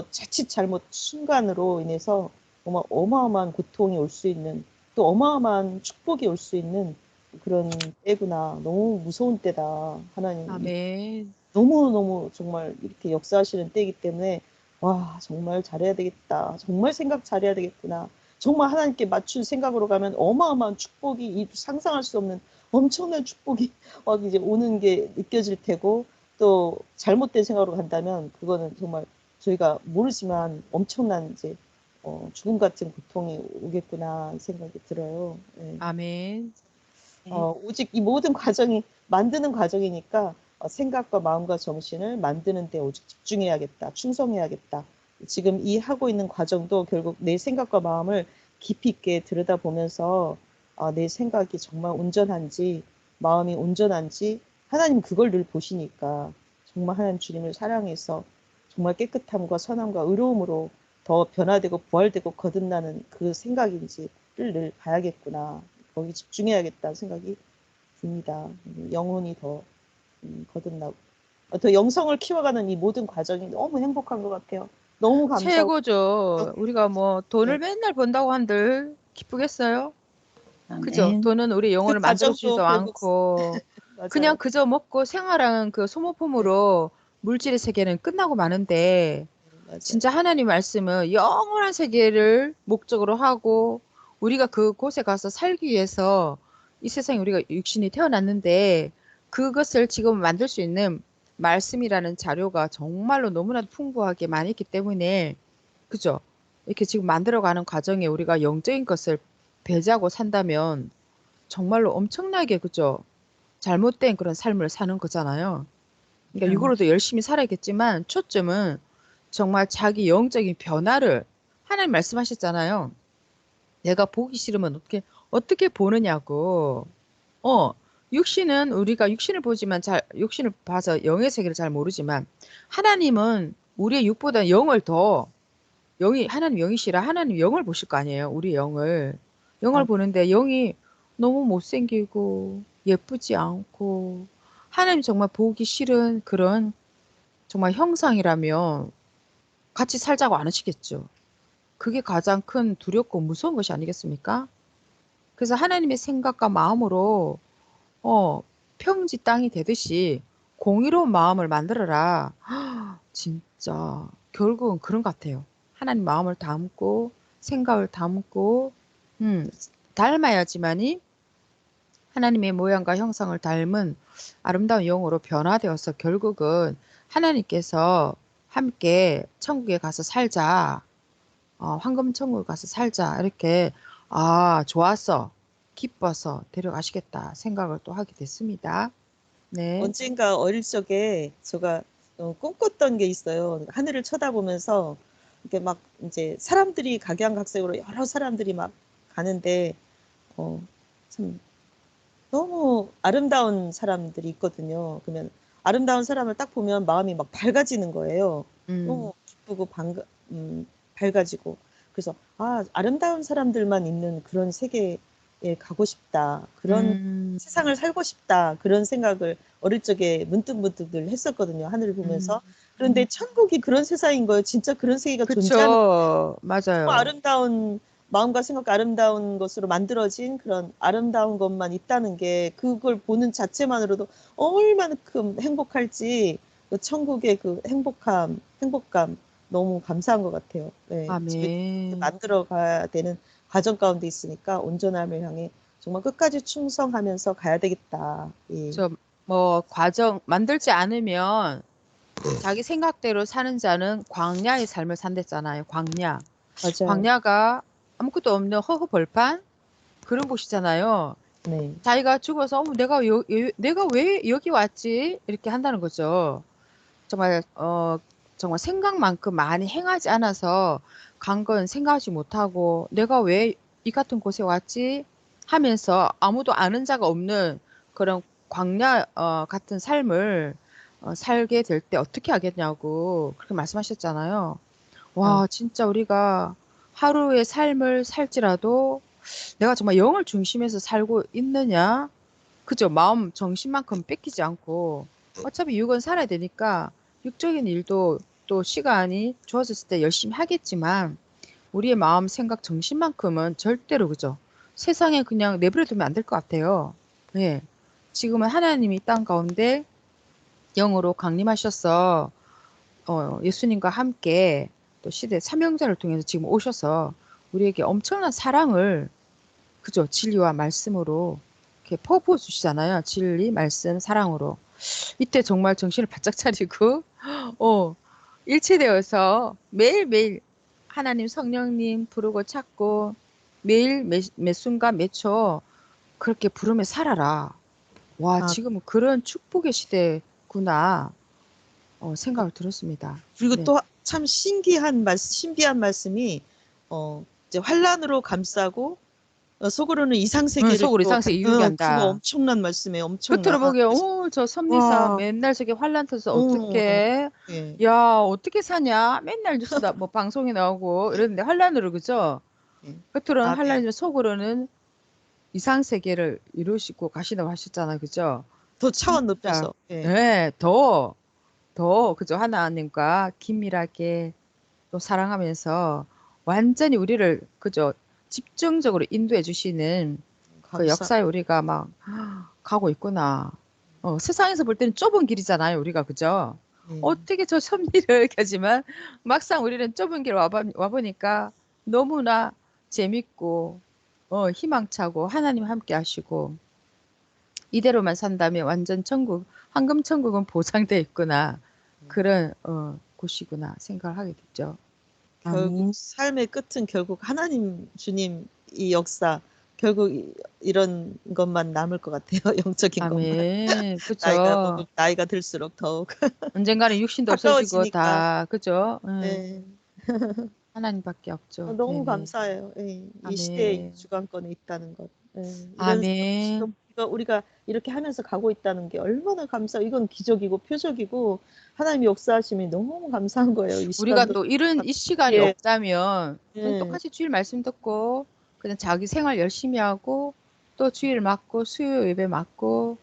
자칫 잘못 순간으로 인해서 정말 어마어마한 고통이 올 수 있는, 또 어마어마한 축복이 올 수 있는 그런 때구나. 너무 무서운 때다. 하나님 아멘. 너무너무 정말 이렇게 역사하시는 때이기 때문에, 정말 잘해야 되겠다. 정말 생각 잘해야 되겠구나. 정말 하나님께 맞춘 생각으로 가면 어마어마한 축복이 상상할 수 없는 엄청난 축복이 막 이제 오는 게 느껴질 테고 또 잘못된 생각으로 간다면 그거는 정말 저희가 모르지만 엄청난 이제 죽음 같은 고통이 오겠구나 생각이 들어요. 네. 아멘. 오직 이 모든 과정이 만드는 과정이니까 생각과 마음과 정신을 만드는 데 오직 집중해야겠다. 충성해야겠다. 지금 이 하고 있는 과정도 결국 내 생각과 마음을 깊이 있게 들여다보면서 내 생각이 정말 온전한지 마음이 온전한지 하나님 그걸 늘 보시니까 정말 하나님 주님을 사랑해서 정말 깨끗함과 선함과 의로움으로 더 변화되고 부활되고 거듭나는 그 생각인지를 늘 봐야겠구나. 거기 집중해야겠다는 생각이 듭니다. 영혼이 더 거듭나고 더 영성을 키워가는 이 모든 과정이 너무 행복한 것 같아요. 너무 감사하고 최고죠. 우리가 뭐 돈을 네. 맨날 번다고 한들 기쁘겠어요? 그죠? 아멘. 돈은 우리 그 영혼을 만들어주지도 과정도 결국 않고 그냥 맞아요. 그저 먹고 생활하는 그 소모품으로 물질의 세계는 끝나고 마는데 맞아요. 진짜 하나님 말씀은 영원한 세계를 목적으로 하고 우리가 그곳에 가서 살기 위해서 이 세상에 우리가 육신이 태어났는데 그것을 지금 만들 수 있는 말씀이라는 자료가 정말로 너무나도 풍부하게 많이 있기 때문에 그죠? 이렇게 지금 만들어가는 과정에 우리가 영적인 것을 배제하고 산다면 정말로 엄청나게 그죠? 잘못된 그런 삶을 사는 거잖아요. 그러니까 육으로도 열심히 살아야겠지만 초점은 정말 자기 영적인 변화를 하나님 말씀하셨잖아요. 내가 보기 싫으면 어떻게 보느냐고. 어, 육신은 우리가 육신을 보지만 육신을 봐서 영의 세계를 잘 모르지만 하나님은 우리의 육보다 영을 더 하나님 영이시라 하나님 영을 보실 거 아니에요. 우리 영을 보는데 영이 너무 못생기고 예쁘지 않고 하나님 정말 보기 싫은 그런 정말 형상이라면 같이 살자고 안 하시겠죠. 그게 가장 큰 두렵고 무서운 것이 아니겠습니까? 그래서 하나님의 생각과 마음으로 평지 땅이 되듯이 공의로운 마음을 만들어라. 진짜 결국은 그런 것 같아요. 하나님 마음을 담고 생각을 담고 닮아야지만이 하나님의 모양과 형상을 닮은 아름다운 영으로 변화되어서 결국은 하나님께서 함께 천국에 가서 살자. 황금 천국에 가서 살자. 이렇게 좋았어. 기뻐서 데려가시겠다 생각을 또 하게 됐습니다. 네. 언젠가 어릴 적에 제가 꿈꿨던 게 있어요. 하늘을 쳐다보면서 이렇게 막 이제 사람들이 각양각색으로 여러 사람들이 막 가는데 참 너무 아름다운 사람들이 있거든요. 그러면 아름다운 사람을 딱 보면 마음이 막 밝아지는 거예요. 너무 기쁘고 밝아지고. 그래서 아름다운 사람들만 있는 그런 세계에 가고 싶다. 그런 세상을 살고 싶다. 그런 생각을 어릴 적에 문득문득 늘 했었거든요. 하늘을 보면서. 그런데 천국이 그런 세상인 거예요. 진짜 그런 세계가 존재하는 그쵸. 정말 맞아요. 아름다운 마음과 생각과 아름다운 것으로 만들어진 그런 아름다운 것만 있다는 게 그걸 보는 자체만으로도 얼마만큼 행복할지 그 천국의 그 행복감 너무 감사한 것 같아요. 네, 집에 아멘. 만들어 가야 되는 과정 가운데 있으니까 온전함을 향해 정말 끝까지 충성하면서 가야 되겠다. 예. 과정 만들지 않으면 자기 생각대로 사는 자는 광야의 삶을 산댔잖아요. 광야. 맞아요. 광야가 아무것도 없는 허허 벌판 그런 곳이잖아요. 네. 자기가 죽어서 내가 왜 여기 왔지? 이렇게 한다는 거죠. 정말 정말 생각만큼 많이 행하지 않아서 간 건 생각하지 못하고 내가 왜 이 같은 곳에 왔지? 하면서 아무도 아는 자가 없는 그런 광야 같은 삶을 살게 될 때 어떻게 하겠냐고 그렇게 말씀하셨잖아요. 와, 진짜 우리가 하루의 삶을 살지라도 내가 정말 영을 중심에서 살고 있느냐? 그죠? 마음, 정신만큼 뺏기지 않고 어차피 육은 살아야 되니까 육적인 일도 또 시간이 주어졌을 때 열심히 하겠지만 우리의 마음, 생각, 정신만큼은 절대로 그죠? 세상에 그냥 내버려 두면 안 될 것 같아요. 네. 지금은 하나님이 땅 가운데 영으로 강림하셔서 예수님과 함께 또 시대 삼형제를 통해서 지금 오셔서 우리에게 엄청난 사랑을 그죠? 진리와 말씀으로 이렇게 퍼부어 주시잖아요. 진리, 말씀, 사랑으로. 이때 정말 정신을 바짝 차리고 일치되어서 매일매일 하나님 성령님 부르고 찾고 매일 매 순간 매 초 그렇게 부르며 살아라. 와, 아, 지금은 그런 축복의 시대구나. 생각을 들었습니다. 그리고 네. 또 참 신비한 말씀이 이제 환란으로 감싸고 속으로는 이상 세계를 속으로 또 이상세 이루게 그거 한다. 엄청난 말씀이에요. 엄청난. 겉으로 보기에 그래서 저 섭리사 와, 맨날 저게 환란 터서 어, 어떡해? 예, 야, 어떻게 사냐? 맨날 뉴스다 뭐 방송에 나오고 이러는데 환란으로 그죠? 예. 겉으로는 아멘. 환란이지만 속으로는 이상 세계를 이루시고 가신다고 하셨잖아요. 그죠? 더 차원 진짜. 높여서. 예. 네, 그죠? 하나님과 긴밀하게 또 사랑하면서 완전히 우리를 그죠? 집중적으로 인도해 주시는 그 감사. 역사에 우리가 막 가고 있구나. 세상에서 볼 때는 좁은 길이잖아요, 우리가 그죠? 예. 어떻게 저 섭리를 하지만 막상 우리는 좁은 길 와보니까 너무나 재밌고 희망차고 하나님 함께 하시고 이대로만 산다면 완전 천국, 황금 천국은 보장돼 있구나. 그런 곳이구나 생각을 하게 됐죠. 결국 아멘. 삶의 끝은 결국 하나님 주님 이 역사 결국 이런 것만 남을 것 같아요. 영적인 것만. 아멘. 그죠? 나이가 들수록 더욱 언젠가는 육신도 없어지고 가까워지니까. 다 그죠? 네. 하나님밖에 없죠. 너무 네네. 감사해요. 예. 이 시대의 아멘. 주관권에 있다는 것. 예. 이런 아멘. 지금 우리가 이렇게 하면서 가고 있다는 게 얼마나 이건 기적이고 표적이고 하나님의 역사하심이 너무 감사한 거예요. 이 우리가 시간도. 또 이런 이 시간이 예. 없다면 그냥 예. 똑같이 주일 말씀 듣고 그냥 자기 생활 열심히 하고 또 주일 맞고 수요 예배 맞고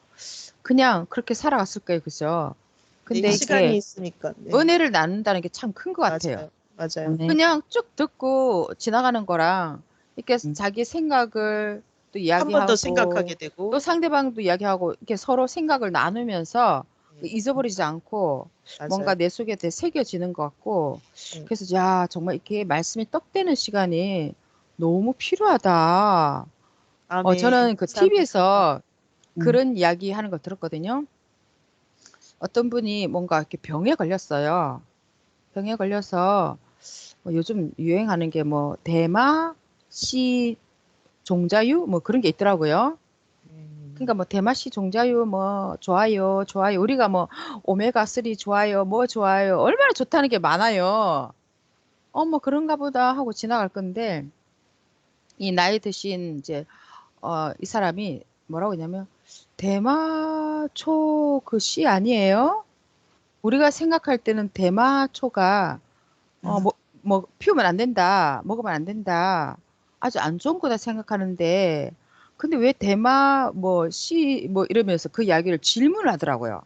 그냥 그렇게 살아갔을 거예요. 그죠? 이 근데 시간이 이게 있으니까. 네. 은혜를 나눈다는 게 참 큰 것 같아요. 맞아요. 맞아요. 아멘. 그냥 쭉 듣고 지나가는 거랑 이렇게 자기 생각을 또 한 번 더 생각하게 이야기하고 또 되고. 상대방도 이야기하고 이렇게 서로 생각을 나누면서 예. 잊어버리지 않고 뭔가 맞아요. 내 속에 새겨지는 것 같고 예. 그래서 야 정말 이렇게 말씀이 떡되는 시간이 너무 필요하다. 아멘. 저는 그 감사합니다. TV에서 그런 이야기 하는 거 들었거든요. 어떤 분이 뭔가 이렇게 병에 걸렸어요. 병에 걸려서 요즘 유행하는 게 뭐 대마씨 종자유 뭐 그런 게 있더라고요. 그러니까 뭐 대마씨 종자유 뭐 좋아요, 좋아요. 우리가 뭐 오메가 3 좋아요, 뭐 좋아요. 얼마나 좋다는 게 많아요. 뭐 그런가 보다 하고 지나갈 건데 이 나이 드신 이제 이 사람이 뭐라고 했냐면 대마초 그 씨 아니에요? 우리가 생각할 때는 대마초가 뭐 피우면 안 된다, 먹으면 안 된다, 아주 안 좋은 거다 생각하는데, 근데 왜 대마 뭐 씨 뭐 이러면서 그 이야기를 질문을 하더라고요.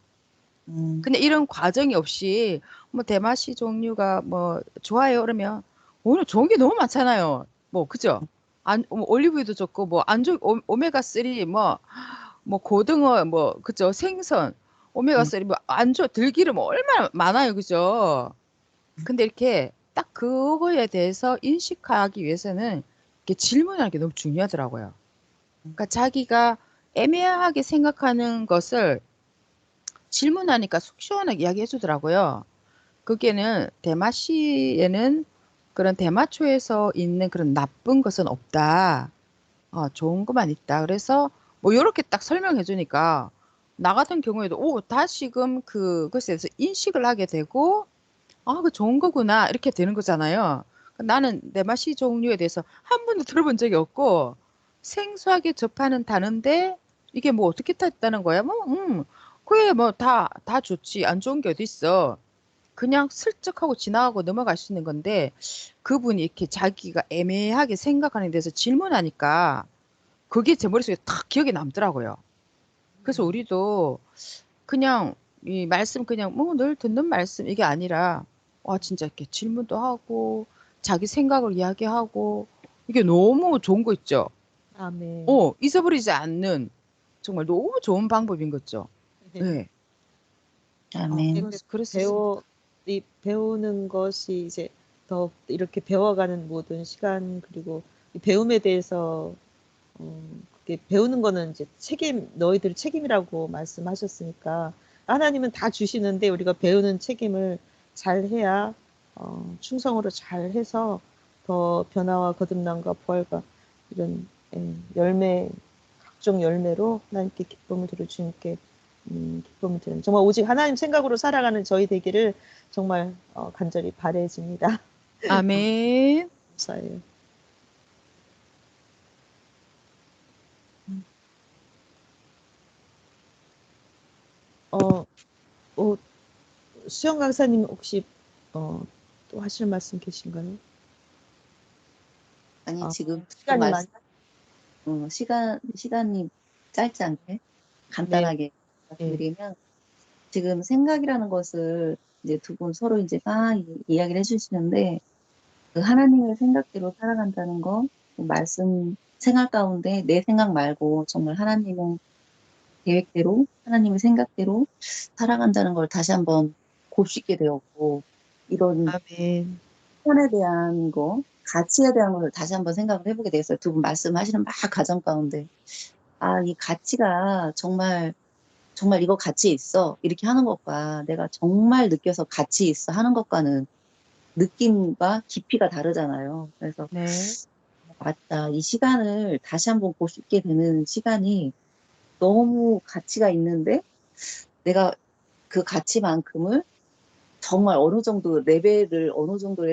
근데 이런 과정이 없이 뭐 대마 씨 종류가 뭐 좋아요 그러면 오늘 좋은 게 너무 많잖아요. 뭐 그죠? 올리브유도 좋고 뭐 안 좋 오메가 3 뭐 고등어 뭐 그죠? 생선 오메가 3 뭐 안 좋 들기름 얼마나 많아요. 그죠? 근데 이렇게 딱 그거에 대해서 인식하기 위해서는 이렇게 질문하는 게 너무 중요하더라고요. 그러니까 자기가 애매하게 생각하는 것을 질문하니까 속 시원하게 이야기해 주더라고요. 거기에는 대마씨에는 그런 대마초에서 있는 그런 나쁜 것은 없다. 좋은 것만 있다. 그래서 뭐 요렇게 딱 설명해 주니까 나 같은 경우에도 다시금 그것에 대해서 인식을 하게 되고 그 좋은 거구나. 이렇게 되는 거잖아요. 나는 내마시 종류에 대해서 한 번도 들어본 적이 없고 생소하게 접하는 단어인데 이게 뭐 어떻게 됐다는 거야? 그게 뭐 다 좋지. 안 좋은 게 어디 있어. 그냥 슬쩍 하고 지나가고 넘어갈 수 있는 건데 그분이 이렇게 자기가 애매하게 생각하는 데서 질문하니까 그게 제 머릿속에 탁 기억에 남더라고요. 그래서 우리도 그냥 이 말씀 그냥 뭐 늘 듣는 말씀 이게 아니라 진짜 이렇게 질문도 하고 자기 생각을 이야기하고 이게 너무 좋은 거 있죠. 아멘. 잊어버리지 않는 정말 너무 좋은 방법인 거죠. 네. 아멘. 그 그랬었습니다. 배우는 것이 이제 더 이렇게 배워가는 모든 시간 그리고 이 배움에 대해서 그게 배우는 거는 이제 너희들 책임이라고 말씀하셨으니까 하나님은 다 주시는데 우리가 배우는 책임을 잘 해야 충성으로 잘 해서 더 변화와 거듭남과 부활과 이런 각종 열매로 하나님께 기쁨을 드려 주님께 기쁨을 드리는 정말 오직 하나님 생각으로 살아가는 저희 되기를 정말 간절히 바라집니다. 아멘. 감사해요. 수영 강사님 혹시 또 하실 말씀 계신가요? 아니, 지금 시간이 많이 시간이 짧지 않게 간단하게 말씀드리면, 지금 생각이라는 것을 이제 두 분 서로 이제 막 이야기를 해주시는데, 그 하나님의 생각대로 살아간다는 거, 말씀 생활 가운데 내 생각 말고 정말 하나님의 계획대로, 하나님의 생각대로 살아간다는 걸 다시 한번 곱씹게 되었고, 이런 아멘. 시간에 대한 거, 가치에 대한 걸 다시 한번 생각을 해보게 됐어요. 두 분 말씀하시는 막 가정 가운데. 이 가치가 정말 이거 가치 있어. 이렇게 하는 것과 내가 정말 느껴서 가치 있어 하는 것과는 느낌과 깊이가 다르잖아요. 그래서 네. 맞다. 이 시간을 다시 한번 곱씹게 되는 시간이 너무 가치가 있는데 내가 그 가치만큼을 정말 어느 정도를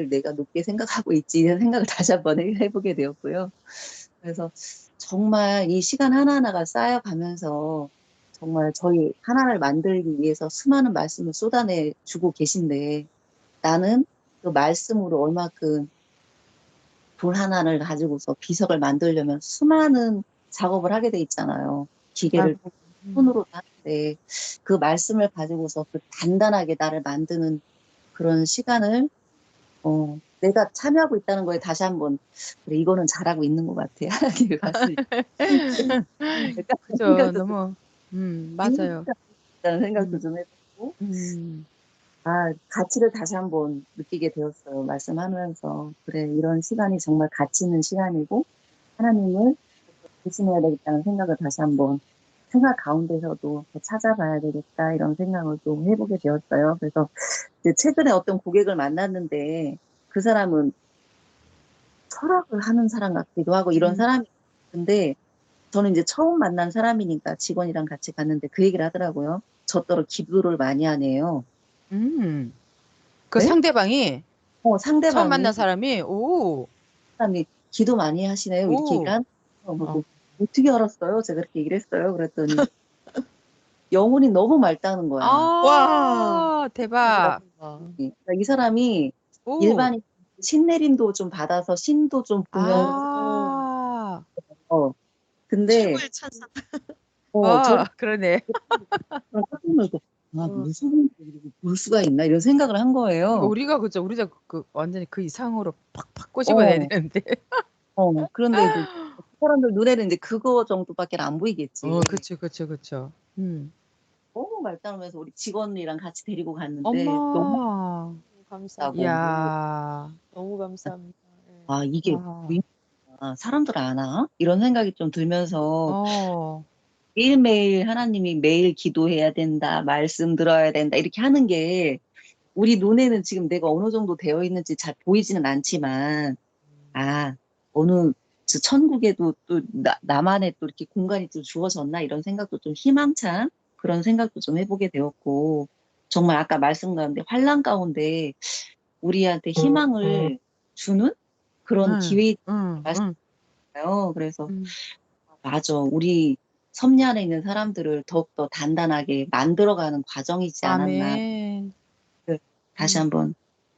내가 높게 생각하고 있지 이런 생각을 다시 한번 해보게 되었고요. 그래서 정말 이 시간 하나하나가 쌓여가면서 정말 저희 하나를 만들기 위해서 수많은 말씀을 쏟아내 주고 계신데 나는 그 말씀으로 얼마큼 돌 하나를 가지고서 비석을 만들려면 수많은 작업을 하게 돼 있잖아요. 기계를 손으로 하는데 그 말씀을 가지고서 그 단단하게 나를 만드는 그런 시간을 내가 참여하고 있다는 거에 다시 한번 그래 이거는 잘하고 있는 것 같아. 하나님의 말씀이 그죠. 생각도 너무 맞아요. 있다는 생각도 음. 좀 해보고 음. 가치를 다시 한번 느끼게 되었어요. 말씀하면서 그래 이런 시간이 정말 가치 있는 시간이고 하나님을 조심해야 되겠다는 생각을 다시 한번 생각 가운데서도 더 찾아봐야 되겠다 이런 생각을 좀 해보게 되었어요. 그래서 이제 최근에 어떤 고객을 만났는데 그 사람은 철학을 하는 사람 같기도 하고 이런 사람이 근데 저는 이제 처음 만난 사람이니까 직원이랑 같이 갔는데 그 얘기를 하더라고요. 저더러 기도를 많이 하네요. 그 네? 상대방이 처음 만난 상대방이 사람이 기도 많이 하시네요. 이렇게 얘기를 하는 거예요. 어떻게 알았어요? 제가 그렇게 얘기를 했어요. 그랬더니 영혼이 너무 맑다는 거야. 와 대박. 그러니까 이 사람이 오. 일반인 신내림도 좀 받아서 신도 좀 보면서 근데 최고의 찬사. 저 그러네. 무슨 일이 볼 수가 있나 이런 생각을 한 그러니까 거예요. 우리가 그 완전히 그 이상으로 팍팍 꼬집어내야 어, 되는데. 그런데 이제 사람들 눈에는 이제 그거 정도밖에 안 보이겠지. 그쵸. 너무 말다하면서 우리 직원이랑 같이 데리고 갔는데 너무 엄마. 감사합니다. 나고 이야. 너무 감사합니다. 이게 와. 사람들 아나? 이런 생각이 좀 들면서 어. 매일매일 하나님이 매일 기도해야 된다, 말씀 들어야 된다, 이렇게 하는 게 우리 눈에는 지금 내가 어느 정도 되어 있는지 잘 보이지는 않지만, 어느 저 천국에도 또 나만의 또 이렇게 공간이 좀 주어졌나 이런 생각도 좀 희망찬 그런 생각도 좀 해보게 되었고, 정말 아까 말씀 가운데 환란 가운데 우리한테 희망을 주는 그런 기회 말씀이에요. 그래서 맞아. 우리 섭리 안에 있는 사람들을 더욱더 단단하게 만들어가는 과정이지 않았나. 아멘. 다시 한번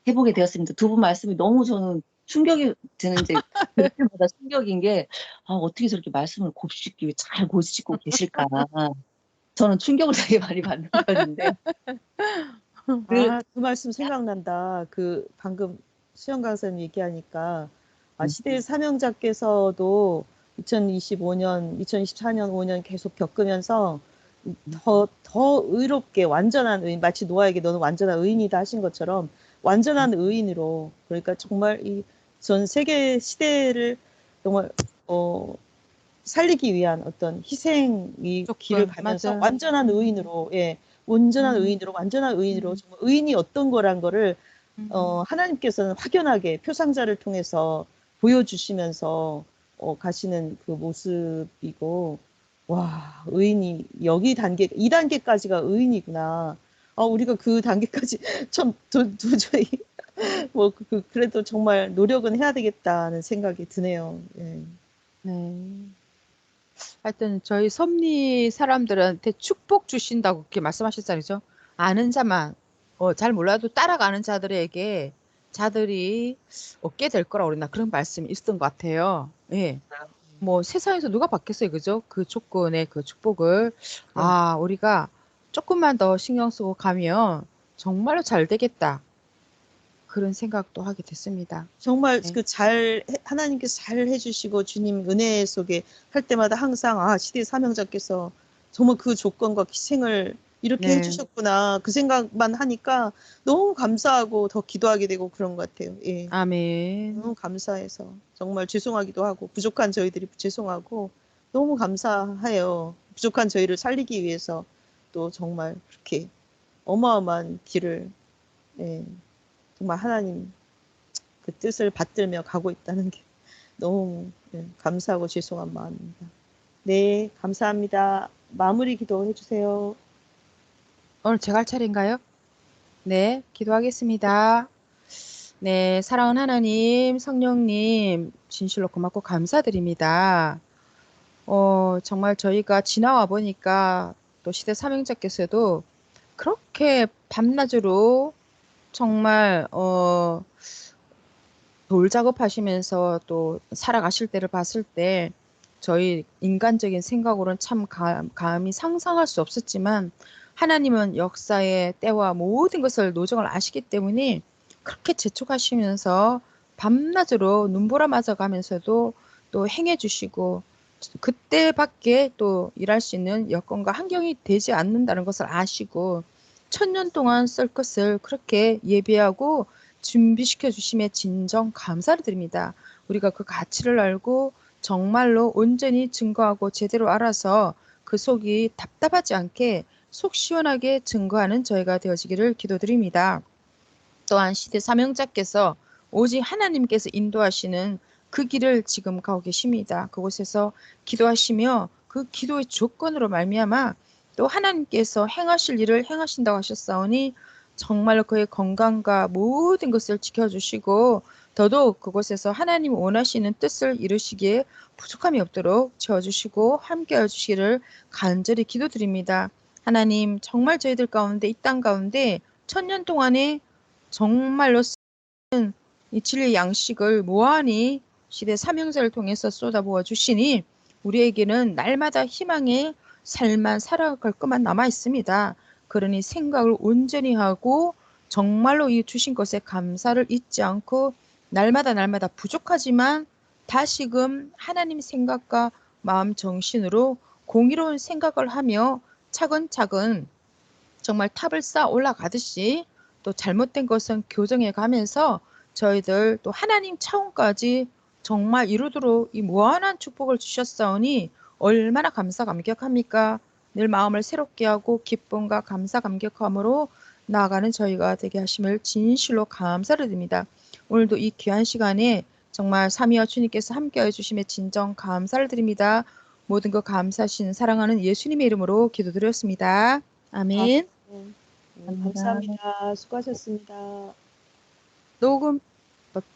해보게 되었습니다. 두 분 말씀이 너무 저는 충격이 드는 이제 볼 때마다 충격인 게 어떻게 저렇게 말씀을 곱씹기 잘 고치고 계실까. 저는 충격을 되게 많이 받는 편인데. 그 말씀 생각난다. 그 방금 수영 강사님 얘기하니까 시대의 사명자께서도 2025년, 2024년, 5년 계속 겪으면서 더 의롭게 완전한 의인, 마치 노아에게 너는 완전한 의인이다 하신 것처럼 완전한 의인으로, 그러니까 정말 이 전 세계 시대를 정말 살리기 위한 어떤 희생이 길을 조건, 가면서 맞아. 완전한 의인으로, 예, 온전한 음, 의인으로, 완전한 의인으로, 정말 의인이 어떤 거란 거를 하나님께서는 확연하게 표상자를 통해서 보여주시면서 가시는 그 모습이고, 와, 의인이 여기 단계, 이 단계까지가 의인이구나. 우리가 그 단계까지 참 도저히 뭐 그래도 정말 노력은 해야 되겠다는 생각이 드네요. 예. 네. 하여튼 저희 섭리 사람들한테 축복 주신다고 그렇게 말씀하셨잖아요. 그죠? 아는 자만, 잘 몰라도 따라가는 자들에게 자들이 얻게 될 거라고 그랬나 그런 말씀이 있었던 것 같아요. 예. 뭐 세상에서 누가 받겠어요. 그죠? 그 조건의 그 축복을. 네. 우리가 조금만 더 신경 쓰고 가면 정말로 잘 되겠다. 그런 생각도 하게 됐습니다. 정말 네. 하나님께서 잘 해주시고 주님 은혜 속에 할 때마다 항상 시대 사명자께서 정말 그 조건과 희생을 이렇게 네. 해주셨구나 그 생각만 하니까 너무 감사하고 더 기도하게 되고 그런 것 같아요. 예. 아멘. 너무 감사해서 정말 죄송하기도 하고 부족한 저희들이 죄송하고 너무 감사해요. 부족한 저희를 살리기 위해서 또 정말 그렇게 어마어마한 길을, 예, 정말 하나님 그 뜻을 받들며 가고 있다는 게 너무, 예, 감사하고 죄송한 마음입니다. 네, 감사합니다. 마무리 기도해 주세요. 오늘 제가 할 차례인가요? 네, 기도하겠습니다. 네, 사랑하는 하나님, 성령님, 진실로 고맙고 감사드립니다. 정말 저희가 지나와 보니까 또 시대 사명자께서도 그렇게 밤낮으로 정말 돌 작업하시면서 또 살아가실 때를 봤을 때 저희 인간적인 생각으로는 참 감히 상상할 수 없었지만 하나님은 역사의 때와 모든 것을 노정을 아시기 때문에 그렇게 재촉하시면서 밤낮으로 눈보라 맞아가면서도 또 행해 주시고 그때밖에 또 일할 수 있는 여건과 환경이 되지 않는다는 것을 아시고 1000년 동안 쓸 것을 그렇게 예비하고 준비시켜 주심에 진정 감사를 드립니다. 우리가 그 가치를 알고 정말로 온전히 증거하고 제대로 알아서 그 속이 답답하지 않게 속 시원하게 증거하는 저희가 되어지기를 기도드립니다. 또한 시대 사명자께서 오직 하나님께서 인도하시는 그 길을 지금 가고 계십니다. 그곳에서 기도하시며 그 기도의 조건으로 말미암아 또 하나님께서 행하실 일을 행하신다고 하셨사오니 정말로 그의 건강과 모든 것을 지켜주시고 더더욱 그곳에서 하나님 원하시는 뜻을 이루시기에 부족함이 없도록 채워주시고 함께해 주시기를 간절히 기도드립니다. 하나님 정말 저희들 가운데 이 땅 가운데 1000년 동안에 정말로 이 진리의 양식을 무한히 시대 사명자를 통해서 쏟아부어 주시니 우리에게는 날마다 희망의 삶만 살아갈 것만 남아 있습니다. 그러니 생각을 온전히 하고 정말로 이 주신 것에 감사를 잊지 않고 날마다 부족하지만 다시금 하나님 생각과 마음 정신으로 공의로운 생각을 하며 차근차근 정말 탑을 쌓아 올라가듯이 또 잘못된 것은 교정해 가면서 저희들 또 하나님 차원까지 정말 이루도록 이 무한한 축복을 주셨사오니 얼마나 감사 감격합니까? 늘 마음을 새롭게 하고 기쁨과 감사 감격함으로 나아가는 저희가 되게 하심을 진실로 감사를 드립니다. 오늘도 이 귀한 시간에 정말 삼위와 주님께서 함께해 주심에 진정 감사를 드립니다. 모든 것 감사하신 사랑하는 예수님의 이름으로 기도드렸습니다. 아멘. 감사합니다. 수고하셨습니다. 녹음 버튼